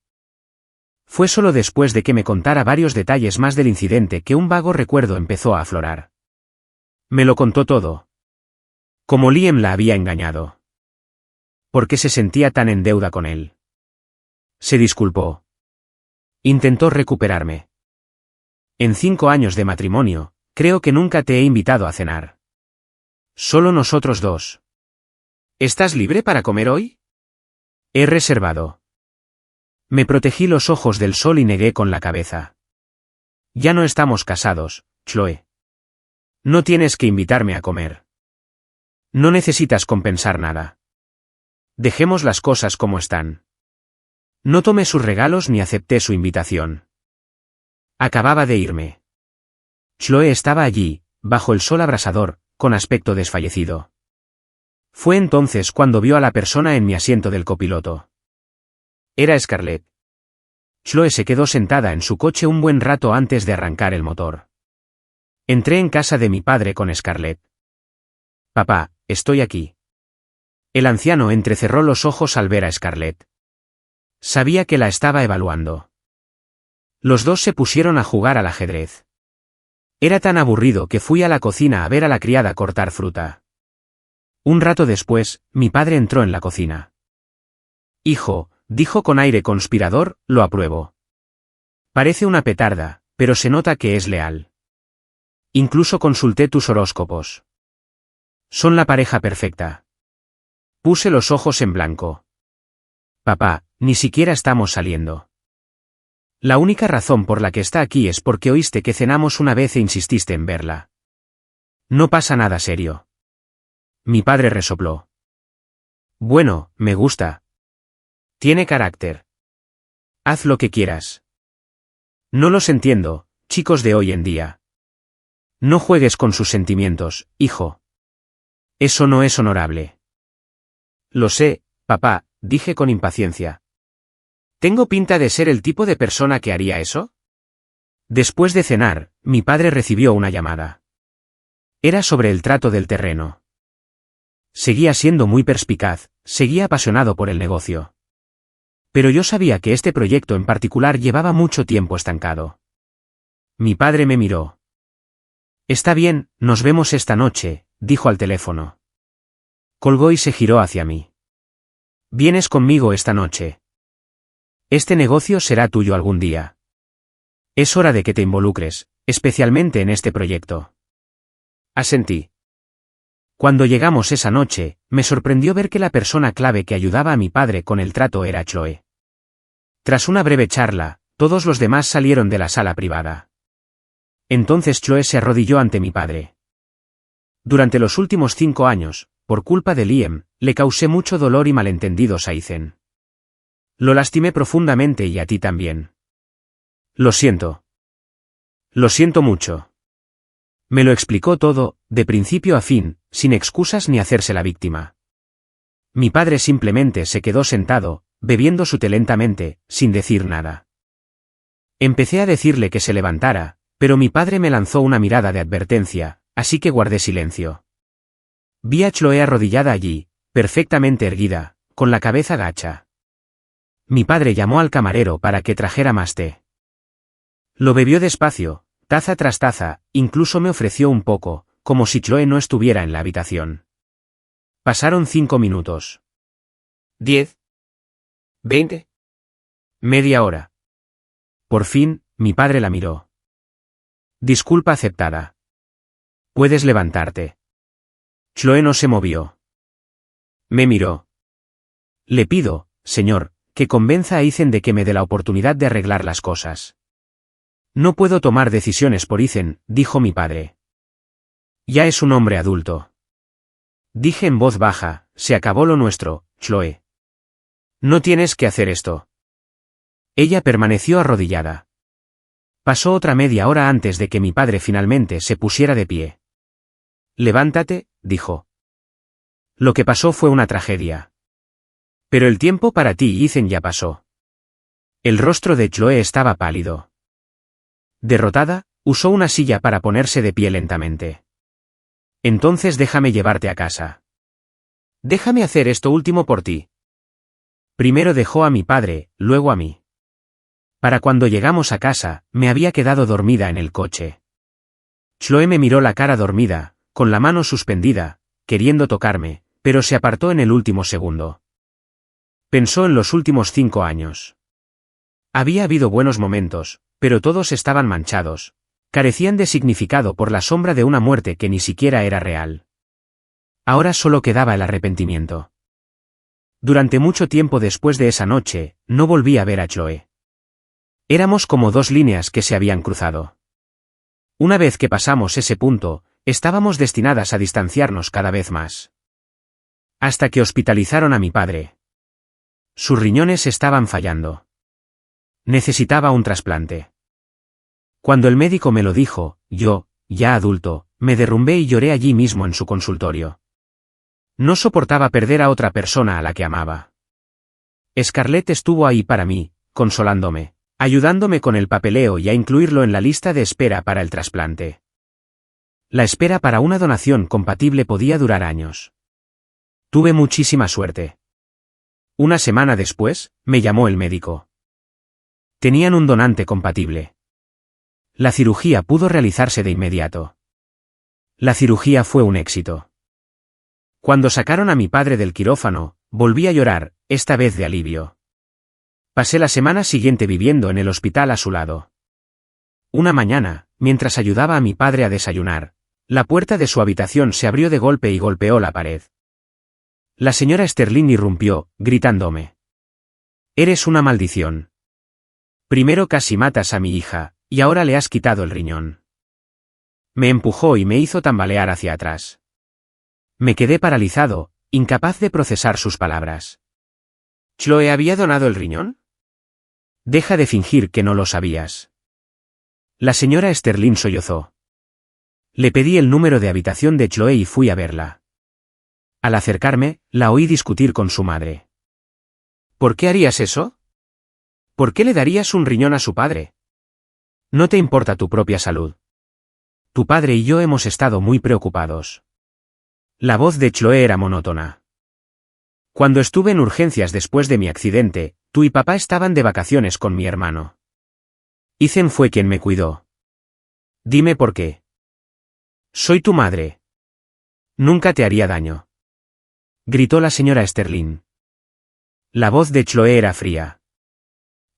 Fue solo después de que me contara varios detalles más del incidente que un vago recuerdo empezó a aflorar. Me lo contó todo. Cómo Liam la había engañado. ¿Por qué se sentía tan en deuda con él? Se disculpó. Intentó recuperarme. En 5 años de matrimonio, creo que nunca te he invitado a cenar. Solo nosotros 2. ¿Estás libre para comer hoy? He reservado. Me protegí los ojos del sol y negué con la cabeza. Ya no estamos casados, Chloe. No tienes que invitarme a comer. No necesitas compensar nada. Dejemos las cosas como están. No tomé sus regalos ni acepté su invitación. Acababa de irme. Chloe estaba allí, bajo el sol abrasador, con aspecto desfallecido. Fue entonces cuando vio a la persona en mi asiento del copiloto. Era Scarlett. Chloe se quedó sentada en su coche un buen rato antes de arrancar el motor. Entré en casa de mi padre con Scarlett. Papá, estoy aquí. El anciano entrecerró los ojos al ver a Scarlett. Sabía que la estaba evaluando. Los 2 se pusieron a jugar al ajedrez. Era tan aburrido que fui a la cocina a ver a la criada cortar fruta. Un rato después, mi padre entró en la cocina. Hijo, dijo con aire conspirador, lo apruebo. Parece una petarda, pero se nota que es leal. Incluso consulté tus horóscopos. Son la pareja perfecta. Puse los ojos en blanco. Papá, ni siquiera estamos saliendo. La única razón por la que está aquí es porque oíste que cenamos una vez e insististe en verla. No pasa nada serio. Mi padre resopló. Bueno, me gusta. Tiene carácter. Haz lo que quieras. No los entiendo, chicos de hoy en día. No juegues con sus sentimientos, hijo. Eso no es honorable. Lo sé, papá, dije con impaciencia. ¿Tengo pinta de ser el tipo de persona que haría eso? Después de cenar, mi padre recibió una llamada. Era sobre el trato del terreno. Seguía siendo muy perspicaz, seguía apasionado por el negocio. Pero yo sabía que este proyecto en particular llevaba mucho tiempo estancado. Mi padre me miró. Está bien, nos vemos esta noche, dijo al teléfono. Colgó y se giró hacia mí. ¿Vienes conmigo esta noche? Este negocio será tuyo algún día. Es hora de que te involucres, especialmente en este proyecto. Asentí. Cuando llegamos esa noche, me sorprendió ver que la persona clave que ayudaba a mi padre con el trato era Chloe. Tras una breve charla, todos los demás salieron de la sala privada. Entonces Chloe se arrodilló ante mi padre. Durante los últimos 5 años, por culpa de Liam, le causé mucho dolor y malentendidos a Ethan. Lo lastimé profundamente y a ti también. Lo siento. Lo siento mucho. Me lo explicó todo, de principio a fin, sin excusas ni hacerse la víctima. Mi padre simplemente se quedó sentado, bebiendo su té lentamente, sin decir nada. Empecé a decirle que se levantara, pero mi padre me lanzó una mirada de advertencia, así que guardé silencio. Vi a Chloe arrodillada allí, perfectamente erguida, con la cabeza gacha. Mi padre llamó al camarero para que trajera más té. Lo bebió despacio, taza tras taza, incluso me ofreció un poco, como si Chloe no estuviera en la habitación. Pasaron 5 minutos. 10. 20. Media hora. Por fin, mi padre la miró. Disculpa aceptada. Puedes levantarte. Chloe no se movió. Me miró. Le pido, señor, que convenza a Ethan de que me dé la oportunidad de arreglar las cosas. No puedo tomar decisiones por Ethan, dijo mi padre. Ya es un hombre adulto. Dije en voz baja, se acabó lo nuestro, Chloe. No tienes que hacer esto. Ella permaneció arrodillada. Pasó otra media hora antes de que mi padre finalmente se pusiera de pie. Levántate, dijo. Lo que pasó fue una tragedia. Pero el tiempo para ti y Ethan ya pasó. El rostro de Chloe estaba pálido. Derrotada, usó una silla para ponerse de pie lentamente. Entonces déjame llevarte a casa. Déjame hacer esto último por ti. Primero dejó a mi padre, luego a mí. Para cuando llegamos a casa, me había quedado dormida en el coche. Chloe me miró la cara dormida, con la mano suspendida, queriendo tocarme, pero se apartó en el último segundo. Pensó en los últimos 5 años. Había habido buenos momentos, pero todos estaban manchados, carecían de significado por la sombra de una muerte que ni siquiera era real. Ahora solo quedaba el arrepentimiento. Durante mucho tiempo después de esa noche, no volví a ver a Chloe. Éramos como 2 líneas que se habían cruzado. Una vez que pasamos ese punto, estábamos destinadas a distanciarnos cada vez más. Hasta que hospitalizaron a mi padre. Sus riñones estaban fallando. Necesitaba un trasplante. Cuando el médico me lo dijo, yo, ya adulto, me derrumbé y lloré allí mismo en su consultorio. No soportaba perder a otra persona a la que amaba. Scarlett estuvo ahí para mí, consolándome, ayudándome con el papeleo y a incluirlo en la lista de espera para el trasplante. La espera para una donación compatible podía durar años. Tuve muchísima suerte. Una semana después, me llamó el médico. Tenían un donante compatible. La cirugía pudo realizarse de inmediato. La cirugía fue un éxito. Cuando sacaron a mi padre del quirófano, volví a llorar, esta vez de alivio. Pasé la semana siguiente viviendo en el hospital a su lado. Una mañana, mientras ayudaba a mi padre a desayunar, la puerta de su habitación se abrió de golpe y golpeó la pared. La señora Sterling irrumpió, gritándome. «Eres una maldición. Primero casi matas a mi hija, y ahora le has quitado el riñón». Me empujó y me hizo tambalear hacia atrás. Me quedé paralizado, incapaz de procesar sus palabras. ¿Chloe había donado el riñón? Deja de fingir que no lo sabías. La señora Sterling sollozó. Le pedí el número de habitación de Chloe y fui a verla. Al acercarme, la oí discutir con su madre. ¿Por qué harías eso? ¿Por qué le darías un riñón a su padre? No te importa tu propia salud. Tu padre y yo hemos estado muy preocupados. La voz de Chloe era monótona. Cuando estuve en urgencias después de mi accidente, tú y papá estaban de vacaciones con mi hermano. Ethan fue quien me cuidó. Dime por qué. Soy tu madre. Nunca te haría daño. Gritó la señora Sterling. La voz de Chloe era fría.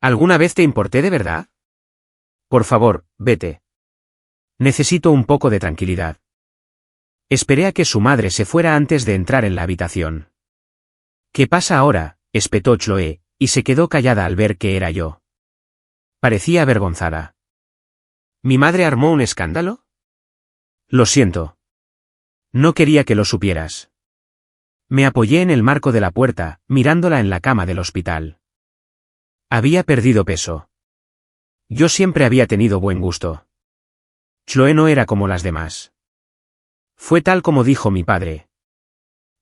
¿Alguna vez te importé de verdad? Por favor, vete. Necesito un poco de tranquilidad. Esperé a que su madre se fuera antes de entrar en la habitación. ¿Qué pasa ahora?, espetó Chloe, y se quedó callada al ver que era yo. Parecía avergonzada. ¿Mi madre armó un escándalo? Lo siento. No quería que lo supieras. Me apoyé en el marco de la puerta, mirándola en la cama del hospital. Había perdido peso. Yo siempre había tenido buen gusto. Chloe no era como las demás. Fue tal como dijo mi padre.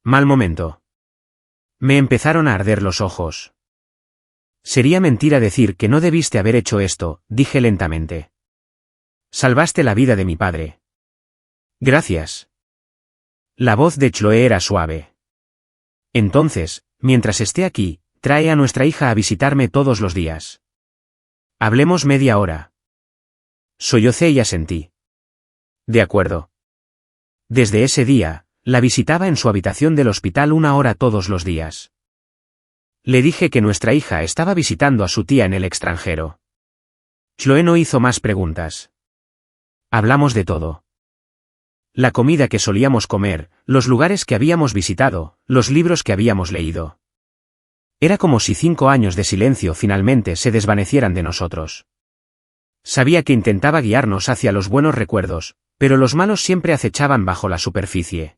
Mal momento. Me empezaron a arder los ojos. Sería mentira decir que no debiste haber hecho esto, dije lentamente. Salvaste la vida de mi padre. Gracias. La voz de Chloe era suave. Entonces, mientras esté aquí, trae a nuestra hija a visitarme todos los días. Hablemos media hora. Sollocé y asentí. De acuerdo. Desde ese día, la visitaba en su habitación del hospital 1 hora todos los días. Le dije que nuestra hija estaba visitando a su tía en el extranjero. Chloe no hizo más preguntas. Hablamos de todo. La comida que solíamos comer, los lugares que habíamos visitado, los libros que habíamos leído. Era como si 5 años de silencio finalmente se desvanecieran de nosotros. Sabía que intentaba guiarnos hacia los buenos recuerdos, pero los malos siempre acechaban bajo la superficie.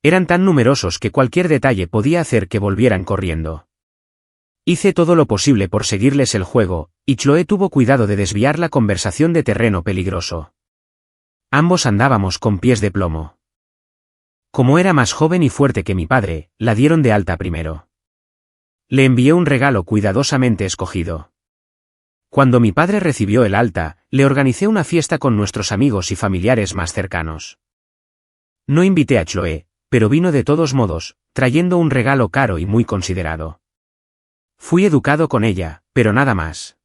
Eran tan numerosos que cualquier detalle podía hacer que volvieran corriendo. Hice todo lo posible por seguirles el juego, y Chloe tuvo cuidado de desviar la conversación de terreno peligroso. Ambos andábamos con pies de plomo. Como era más joven y fuerte que mi padre, la dieron de alta primero. Le envié un regalo cuidadosamente escogido. Cuando mi padre recibió el alta, le organicé una fiesta con nuestros amigos y familiares más cercanos. No invité a Chloe, pero vino de todos modos, trayendo un regalo caro y muy considerado. Fui educado con ella, pero nada más.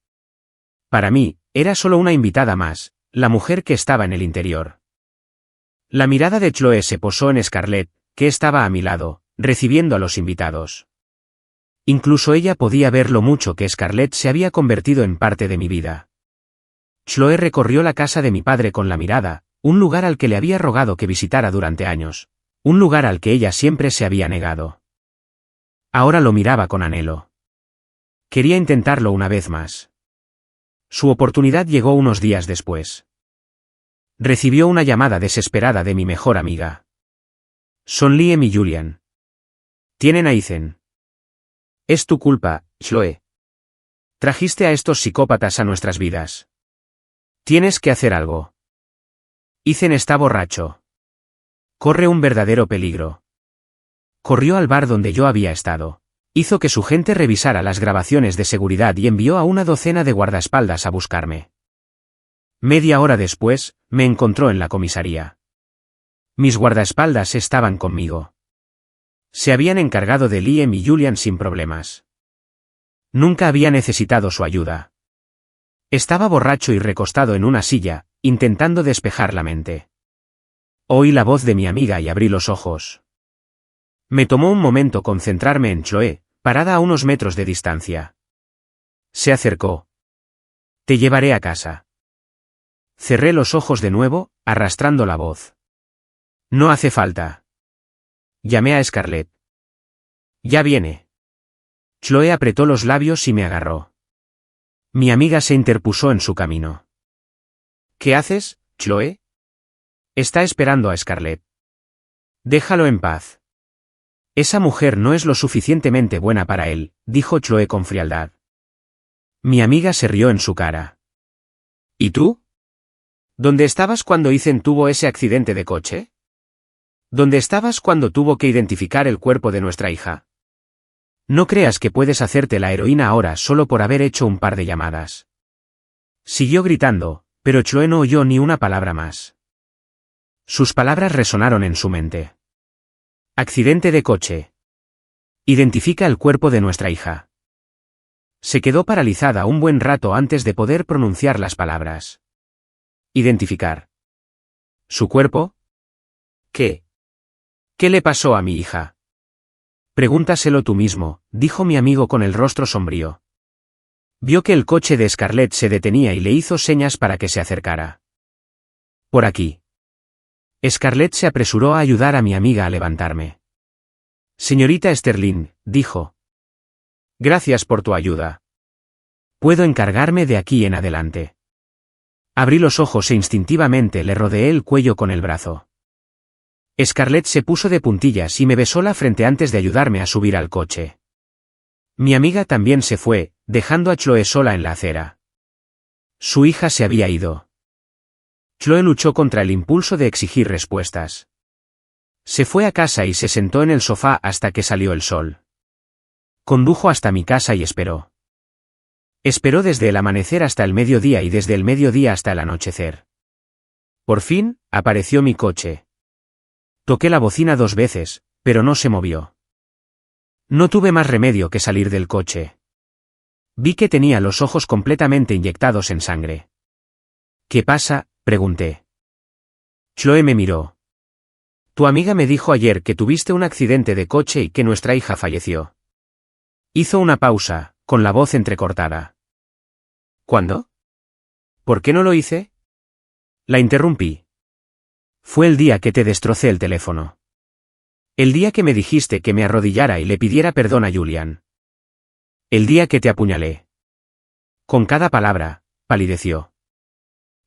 Para mí, era solo una invitada más, la mujer que estaba en el interior. La mirada de Chloe se posó en Scarlett, que estaba a mi lado, recibiendo a los invitados. Incluso ella podía ver lo mucho que Scarlett se había convertido en parte de mi vida. Chloe recorrió la casa de mi padre con la mirada, un lugar al que le había rogado que visitara durante años, un lugar al que ella siempre se había negado. Ahora lo miraba con anhelo. Quería intentarlo una vez más. Su oportunidad llegó unos días después. Recibió una llamada desesperada de mi mejor amiga. Son Liam y Julian. Tienen a Ethan. Es tu culpa, Chloe. Trajiste a estos psicópatas a nuestras vidas. Tienes que hacer algo. Ethan está borracho. Corre un verdadero peligro. Corrió al bar donde yo había estado. Hizo que su gente revisara las grabaciones de seguridad y envió a una docena de guardaespaldas a buscarme. Media hora después, me encontró en la comisaría. Mis guardaespaldas estaban conmigo. Se habían encargado de Liam y Julian sin problemas. Nunca había necesitado su ayuda. Estaba borracho y recostado en una silla, intentando despejar la mente. Oí la voz de mi amiga y abrí los ojos. Me tomó un momento concentrarme en Chloe, parada a unos metros de distancia. Se acercó. Te llevaré a casa. Cerré los ojos de nuevo, arrastrando la voz. No hace falta. Llamé a Scarlett. Ya viene. Chloe apretó los labios y me agarró. Mi amiga se interpuso en su camino. ¿Qué haces, Chloe? Está esperando a Scarlett. Déjalo en paz. Esa mujer no es lo suficientemente buena para él, dijo Chloe con frialdad. Mi amiga se rió en su cara. ¿Y tú? ¿Dónde estabas cuando Ethan tuvo ese accidente de coche? ¿Dónde estabas cuando tuvo que identificar el cuerpo de nuestra hija? No creas que puedes hacerte la heroína ahora solo por haber hecho un par de llamadas. Siguió gritando, pero Chloe no oyó ni una palabra más. Sus palabras resonaron en su mente. Accidente de coche. Identifica el cuerpo de nuestra hija. Se quedó paralizada un buen rato antes de poder pronunciar las palabras. Identificar. ¿Su cuerpo? ¿Qué? ¿Qué le pasó a mi hija? Pregúntaselo tú mismo, dijo mi amigo con el rostro sombrío. Vio que el coche de Scarlett se detenía y le hizo señas para que se acercara. Por aquí. Scarlett se apresuró a ayudar a mi amiga a levantarme. Señorita Sterling, dijo. Gracias por tu ayuda. Puedo encargarme de aquí en adelante. Abrí los ojos e instintivamente le rodeé el cuello con el brazo. Scarlett se puso de puntillas y me besó la frente antes de ayudarme a subir al coche. Mi amiga también se fue, dejando a Chloe sola en la acera. Su hija se había ido. Chloe luchó contra el impulso de exigir respuestas. Se fue a casa y se sentó en el sofá hasta que salió el sol. Condujo hasta mi casa y esperó. Esperó desde el amanecer hasta el mediodía y desde el mediodía hasta el anochecer. Por fin, apareció mi coche. Toqué la bocina 2 veces, pero no se movió. No tuve más remedio que salir del coche. Vi que tenía los ojos completamente inyectados en sangre. ¿Qué pasa?, pregunté. Chloe me miró. Tu amiga me dijo ayer que tuviste un accidente de coche y que nuestra hija falleció. Hizo una pausa, con la voz entrecortada. ¿Cuándo? ¿Por qué no lo hice? La interrumpí. Fue el día que te destrocé el teléfono. El día que me dijiste que me arrodillara y le pidiera perdón a Julian. El día que te apuñalé. Con cada palabra, palideció.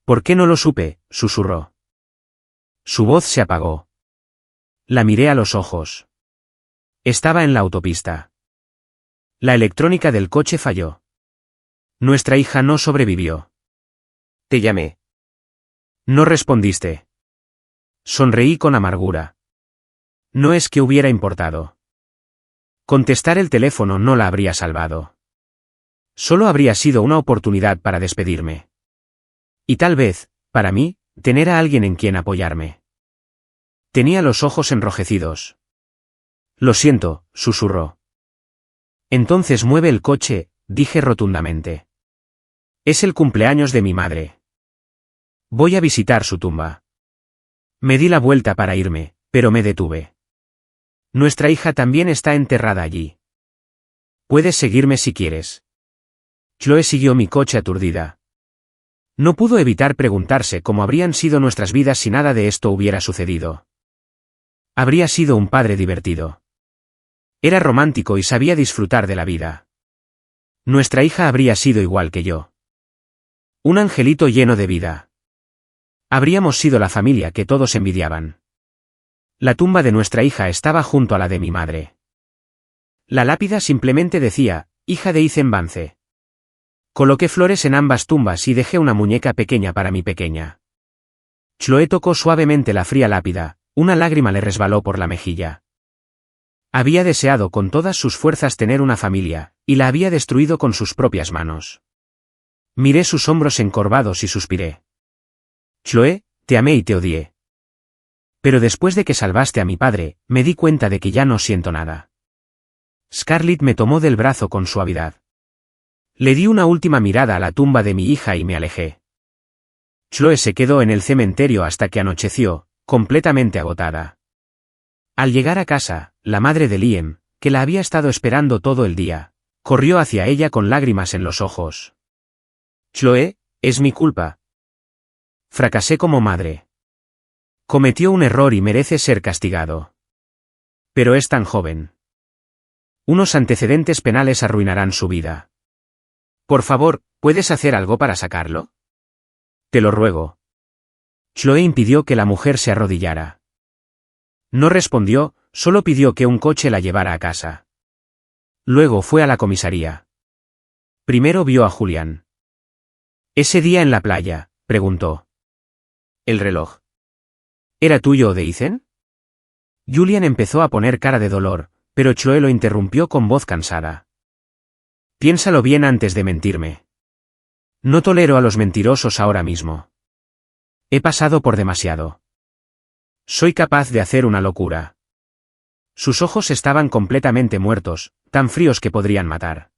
¿Por qué no lo supe?, susurró. Su voz se apagó. La miré a los ojos. Estaba en la autopista. La electrónica del coche falló. Nuestra hija no sobrevivió. Te llamé. No respondiste. Sonreí con amargura. No es que hubiera importado. Contestar el teléfono no la habría salvado. Solo habría sido una oportunidad para despedirme. Y tal vez, para mí, tener a alguien en quien apoyarme. Tenía los ojos enrojecidos. Lo siento, susurró. Entonces mueve el coche, dije rotundamente. Es el cumpleaños de mi madre. Voy a visitar su tumba. Me di la vuelta para irme, pero me detuve. Nuestra hija también está enterrada allí. Puedes seguirme si quieres. Chloe siguió mi coche aturdida. No pudo evitar preguntarse cómo habrían sido nuestras vidas si nada de esto hubiera sucedido. Habría sido un padre divertido. Era romántico y sabía disfrutar de la vida. Nuestra hija habría sido igual que yo. Un angelito lleno de vida. Habríamos sido la familia que todos envidiaban. La tumba de nuestra hija estaba junto a la de mi madre. La lápida simplemente decía, hija de Ethan Vance. Coloqué flores en ambas tumbas y dejé una muñeca pequeña para mi pequeña. Chloe tocó suavemente la fría lápida, una lágrima le resbaló por la mejilla. Había deseado con todas sus fuerzas tener una familia, y la había destruido con sus propias manos. Miré sus hombros encorvados y suspiré. Chloe, te amé y te odié. Pero después de que salvaste a mi padre, me di cuenta de que ya no siento nada. Scarlett me tomó del brazo con suavidad. Le di una última mirada a la tumba de mi hija y me alejé. Chloe se quedó en el cementerio hasta que anocheció, completamente agotada. Al llegar a casa, la madre de Liam, que la había estado esperando todo el día, corrió hacia ella con lágrimas en los ojos. Chloe, es mi culpa. Fracasé como madre. Cometió un error y merece ser castigado. Pero es tan joven. Unos antecedentes penales arruinarán su vida. Por favor, ¿puedes hacer algo para sacarlo? Te lo ruego. Chloe impidió que la mujer se arrodillara. No respondió, solo pidió que un coche la llevara a casa. Luego fue a la comisaría. Primero vio a Julian. ¿Ese día en la playa?, preguntó. ¿El reloj era tuyo o de Ethan? Julian empezó a poner cara de dolor, pero Chloe lo interrumpió con voz cansada. Piénsalo bien antes de mentirme. No tolero a los mentirosos ahora mismo. He pasado por demasiado. Soy capaz de hacer una locura. Sus ojos estaban completamente muertos, tan fríos que podrían matar.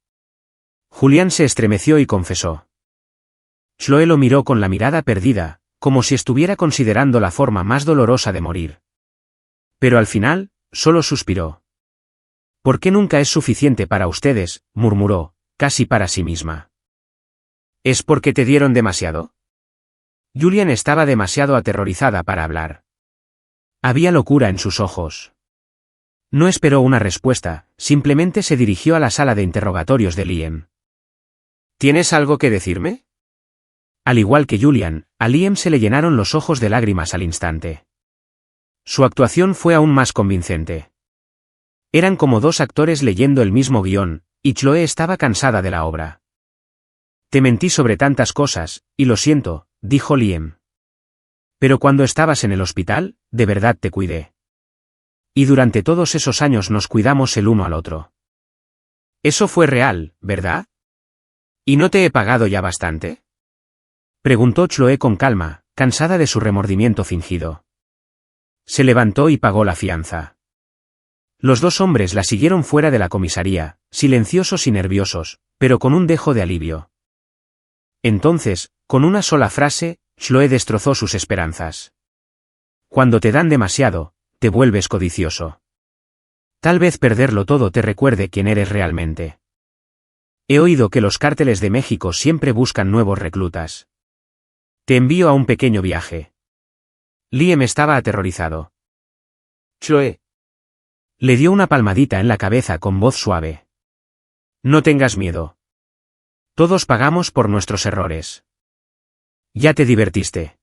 Julián se estremeció y confesó. Chloe lo miró con la mirada perdida, como si estuviera considerando la forma más dolorosa de morir. Pero al final, solo suspiró. ¿Por qué nunca es suficiente para ustedes?, murmuró, casi para sí misma. ¿Es porque te dieron demasiado? Julian estaba demasiado aterrorizada para hablar. Había locura en sus ojos. No esperó una respuesta, simplemente se dirigió a la sala de interrogatorios de Liam. ¿Tienes algo que decirme? Al igual que Julian, a Liam se le llenaron los ojos de lágrimas al instante. Su actuación fue aún más convincente. Eran como dos actores leyendo el mismo guión, y Chloe estaba cansada de la obra. Te mentí sobre tantas cosas, y lo siento, dijo Liam. Pero cuando estabas en el hospital, de verdad te cuidé. Y durante todos esos años nos cuidamos el uno al otro. Eso fue real, ¿verdad? ¿Y no te he pagado ya bastante? Preguntó Chloe con calma, cansada de su remordimiento fingido. Se levantó y pagó la fianza. Los dos hombres la siguieron fuera de la comisaría, silenciosos y nerviosos, pero con un dejo de alivio. Entonces, con una sola frase, Chloe destrozó sus esperanzas. Cuando te dan demasiado, te vuelves codicioso. Tal vez perderlo todo te recuerde quién eres realmente. He oído que los cárteles de México siempre buscan nuevos reclutas. Te envío a un pequeño viaje. Liam estaba aterrorizado. Chloe. Le dio una palmadita en la cabeza con voz suave. No tengas miedo. Todos pagamos por nuestros errores. Ya te divertiste.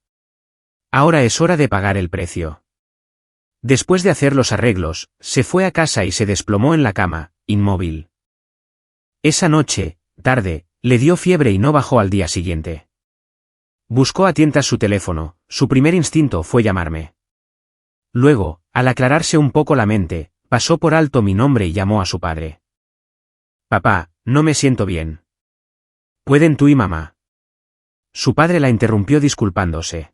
Ahora es hora de pagar el precio. Después de hacer los arreglos, se fue a casa y se desplomó en la cama, inmóvil. Esa noche, tarde, le dio fiebre y no bajó al día siguiente. Buscó a tientas su teléfono, su primer instinto fue llamarme. Luego, al aclararse un poco la mente, pasó por alto mi nombre y llamó a su padre. Papá, no me siento bien. ¿Pueden tú y mamá? Su padre la interrumpió disculpándose.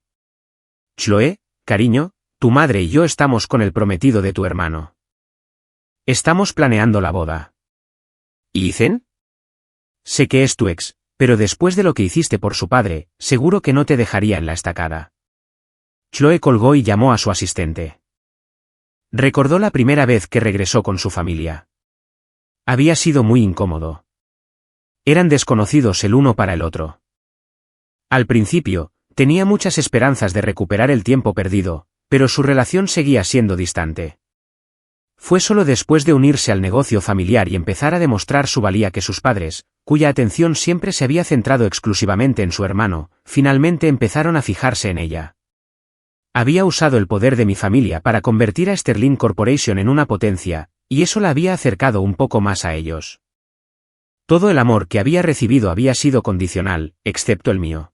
Chloe, cariño, tu madre y yo estamos con el prometido de tu hermano. Estamos planeando la boda. ¿Y Ethan? Sé que es tu ex, pero después de lo que hiciste por su padre, seguro que no te dejaría en la estacada. Chloe colgó y llamó a su asistente. Recordó la primera vez que regresó con su familia. Había sido muy incómodo. Eran desconocidos el uno para el otro. Al principio, tenía muchas esperanzas de recuperar el tiempo perdido, pero su relación seguía siendo distante. Fue solo después de unirse al negocio familiar y empezar a demostrar su valía que sus padres, cuya atención siempre se había centrado exclusivamente en su hermano, finalmente empezaron a fijarse en ella. Había usado el poder de mi familia para convertir a Sterling Corporation en una potencia, y eso la había acercado un poco más a ellos. Todo el amor que había recibido había sido condicional, excepto el mío.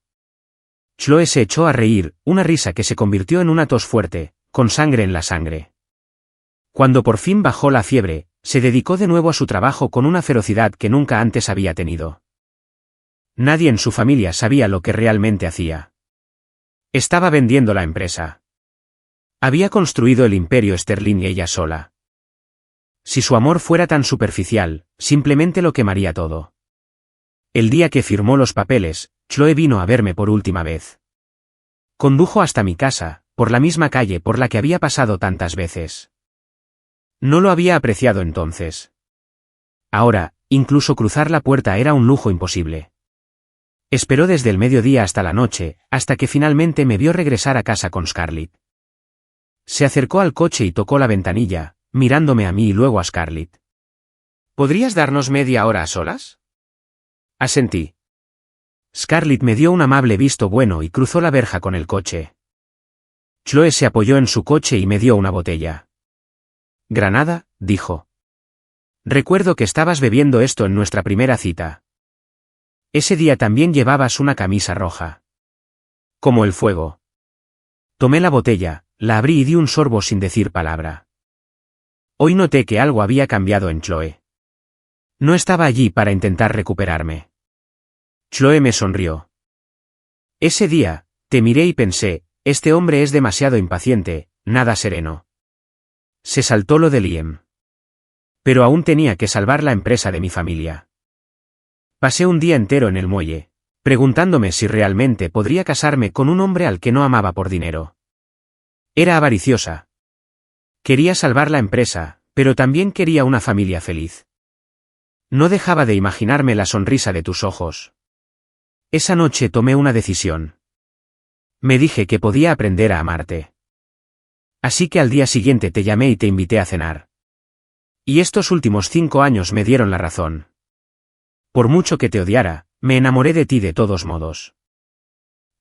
Chloe se echó a reír, una risa que se convirtió en una tos fuerte, con sangre en la sangre. Cuando por fin bajó la fiebre, se dedicó de nuevo a su trabajo con una ferocidad que nunca antes había tenido. Nadie en su familia sabía lo que realmente hacía. Estaba vendiendo la empresa. Había construido el imperio Sterling y ella sola. Si su amor fuera tan superficial, simplemente lo quemaría todo. El día que firmó los papeles, Chloe vino a verme por última vez. Condujo hasta mi casa, por la misma calle por la que había pasado tantas veces. No lo había apreciado entonces. Ahora, incluso cruzar la puerta era un lujo imposible. Esperó desde el mediodía hasta la noche, hasta que finalmente me vio regresar a casa con Scarlett. Se acercó al coche y tocó la ventanilla, mirándome a mí y luego a Scarlett. ¿Podrías darnos media hora a solas? Asentí. Scarlett me dio un amable visto bueno y cruzó la verja con el coche. Chloe se apoyó en su coche y me dio una botella. Granada, dijo. Recuerdo que estabas bebiendo esto en nuestra primera cita. Ese día también llevabas una camisa roja. Como el fuego. Tomé la botella, la abrí y di un sorbo sin decir palabra. Hoy noté que algo había cambiado en Chloe. No estaba allí para intentar recuperarme. Chloe me sonrió. Ese día, te miré y pensé, este hombre es demasiado impaciente, nada sereno. Se saltó lo de Liam. Pero aún tenía que salvar la empresa de mi familia. Pasé un día entero en el muelle, preguntándome si realmente podría casarme con un hombre al que no amaba por dinero. Era avariciosa. Quería salvar la empresa, pero también quería una familia feliz. No dejaba de imaginarme la sonrisa de tus ojos. Esa noche tomé una decisión. Me dije que podía aprender a amarte. Así que al día siguiente te llamé y te invité a cenar. Y estos últimos 5 años me dieron la razón. Por mucho que te odiara, me enamoré de ti de todos modos.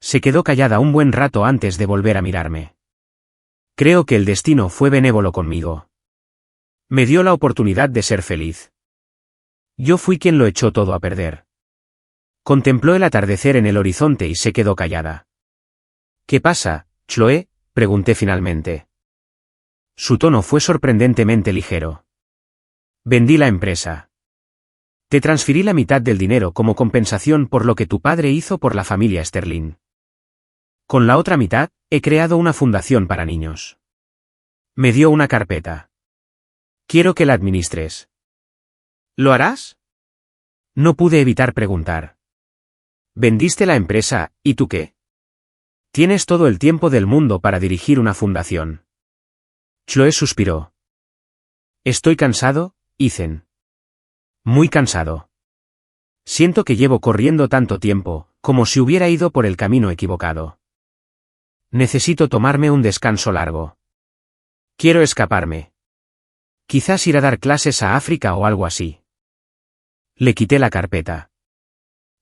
Se quedó callada un buen rato antes de volver a mirarme. Creo que el destino fue benévolo conmigo. Me dio la oportunidad de ser feliz. Yo fui quien lo echó todo a perder. Contempló el atardecer en el horizonte y se quedó callada. ¿Qué pasa, Chloe?, pregunté finalmente. Su tono fue sorprendentemente ligero. Vendí la empresa. Te transferí la mitad del dinero como compensación por lo que tu padre hizo por la familia Sterling. Con la otra mitad, he creado una fundación para niños. Me dio una carpeta. Quiero que la administres. ¿Lo harás? No pude evitar preguntar. Vendiste la empresa, ¿y tú qué? Tienes todo el tiempo del mundo para dirigir una fundación. Chloe suspiró. Estoy cansado, Ethan. Muy cansado. Siento que llevo corriendo tanto tiempo, como si hubiera ido por el camino equivocado. Necesito tomarme un descanso largo. Quiero escaparme. Quizás ir a dar clases a África o algo así. Le quité la carpeta.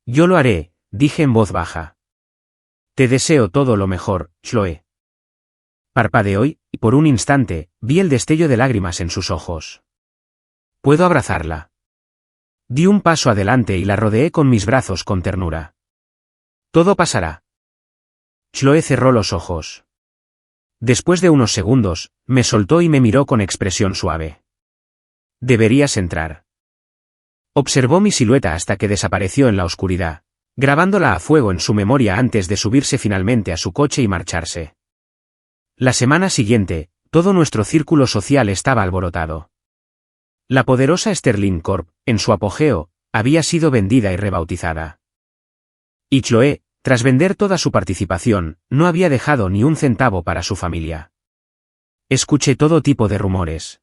Yo lo haré, dije en voz baja. Te deseo todo lo mejor, Chloe. Parpadeó y, por un instante, vi el destello de lágrimas en sus ojos. ¿Puedo abrazarla? Di un paso adelante y la rodeé con mis brazos con ternura. Todo pasará. Chloe cerró los ojos. Después de unos segundos, me soltó y me miró con expresión suave. Deberías entrar. Observó mi silueta hasta que desapareció en la oscuridad, grabándola a fuego en su memoria antes de subirse finalmente a su coche y marcharse. La semana siguiente, todo nuestro círculo social estaba alborotado. La poderosa Sterling Corp, en su apogeo, había sido vendida y rebautizada. Y Chloe, tras vender toda su participación, no había dejado ni un centavo para su familia. Escuché todo tipo de rumores.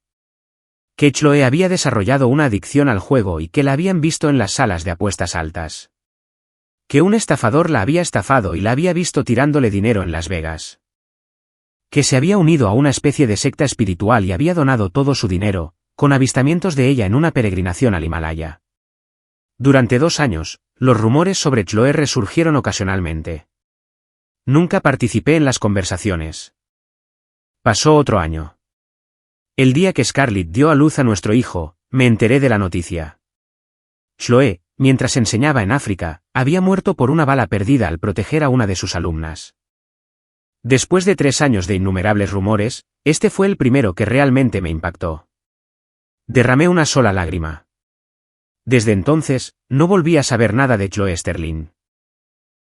Que Chloe había desarrollado una adicción al juego y que la habían visto en las salas de apuestas altas. Que un estafador la había estafado y la había visto tirándole dinero en Las Vegas. Que se había unido a una especie de secta espiritual y había donado todo su dinero, con avistamientos de ella en una peregrinación al Himalaya. Durante 2 años, los rumores sobre Chloe resurgieron ocasionalmente. Nunca participé en las conversaciones. Pasó otro año. El día que Scarlett dio a luz a nuestro hijo, me enteré de la noticia. Chloe, mientras enseñaba en África, había muerto por una bala perdida al proteger a una de sus alumnas. Después de 3 años de innumerables rumores, este fue el primero que realmente me impactó. Derramé una sola lágrima. Desde entonces, no volví a saber nada de Chloe Sterling.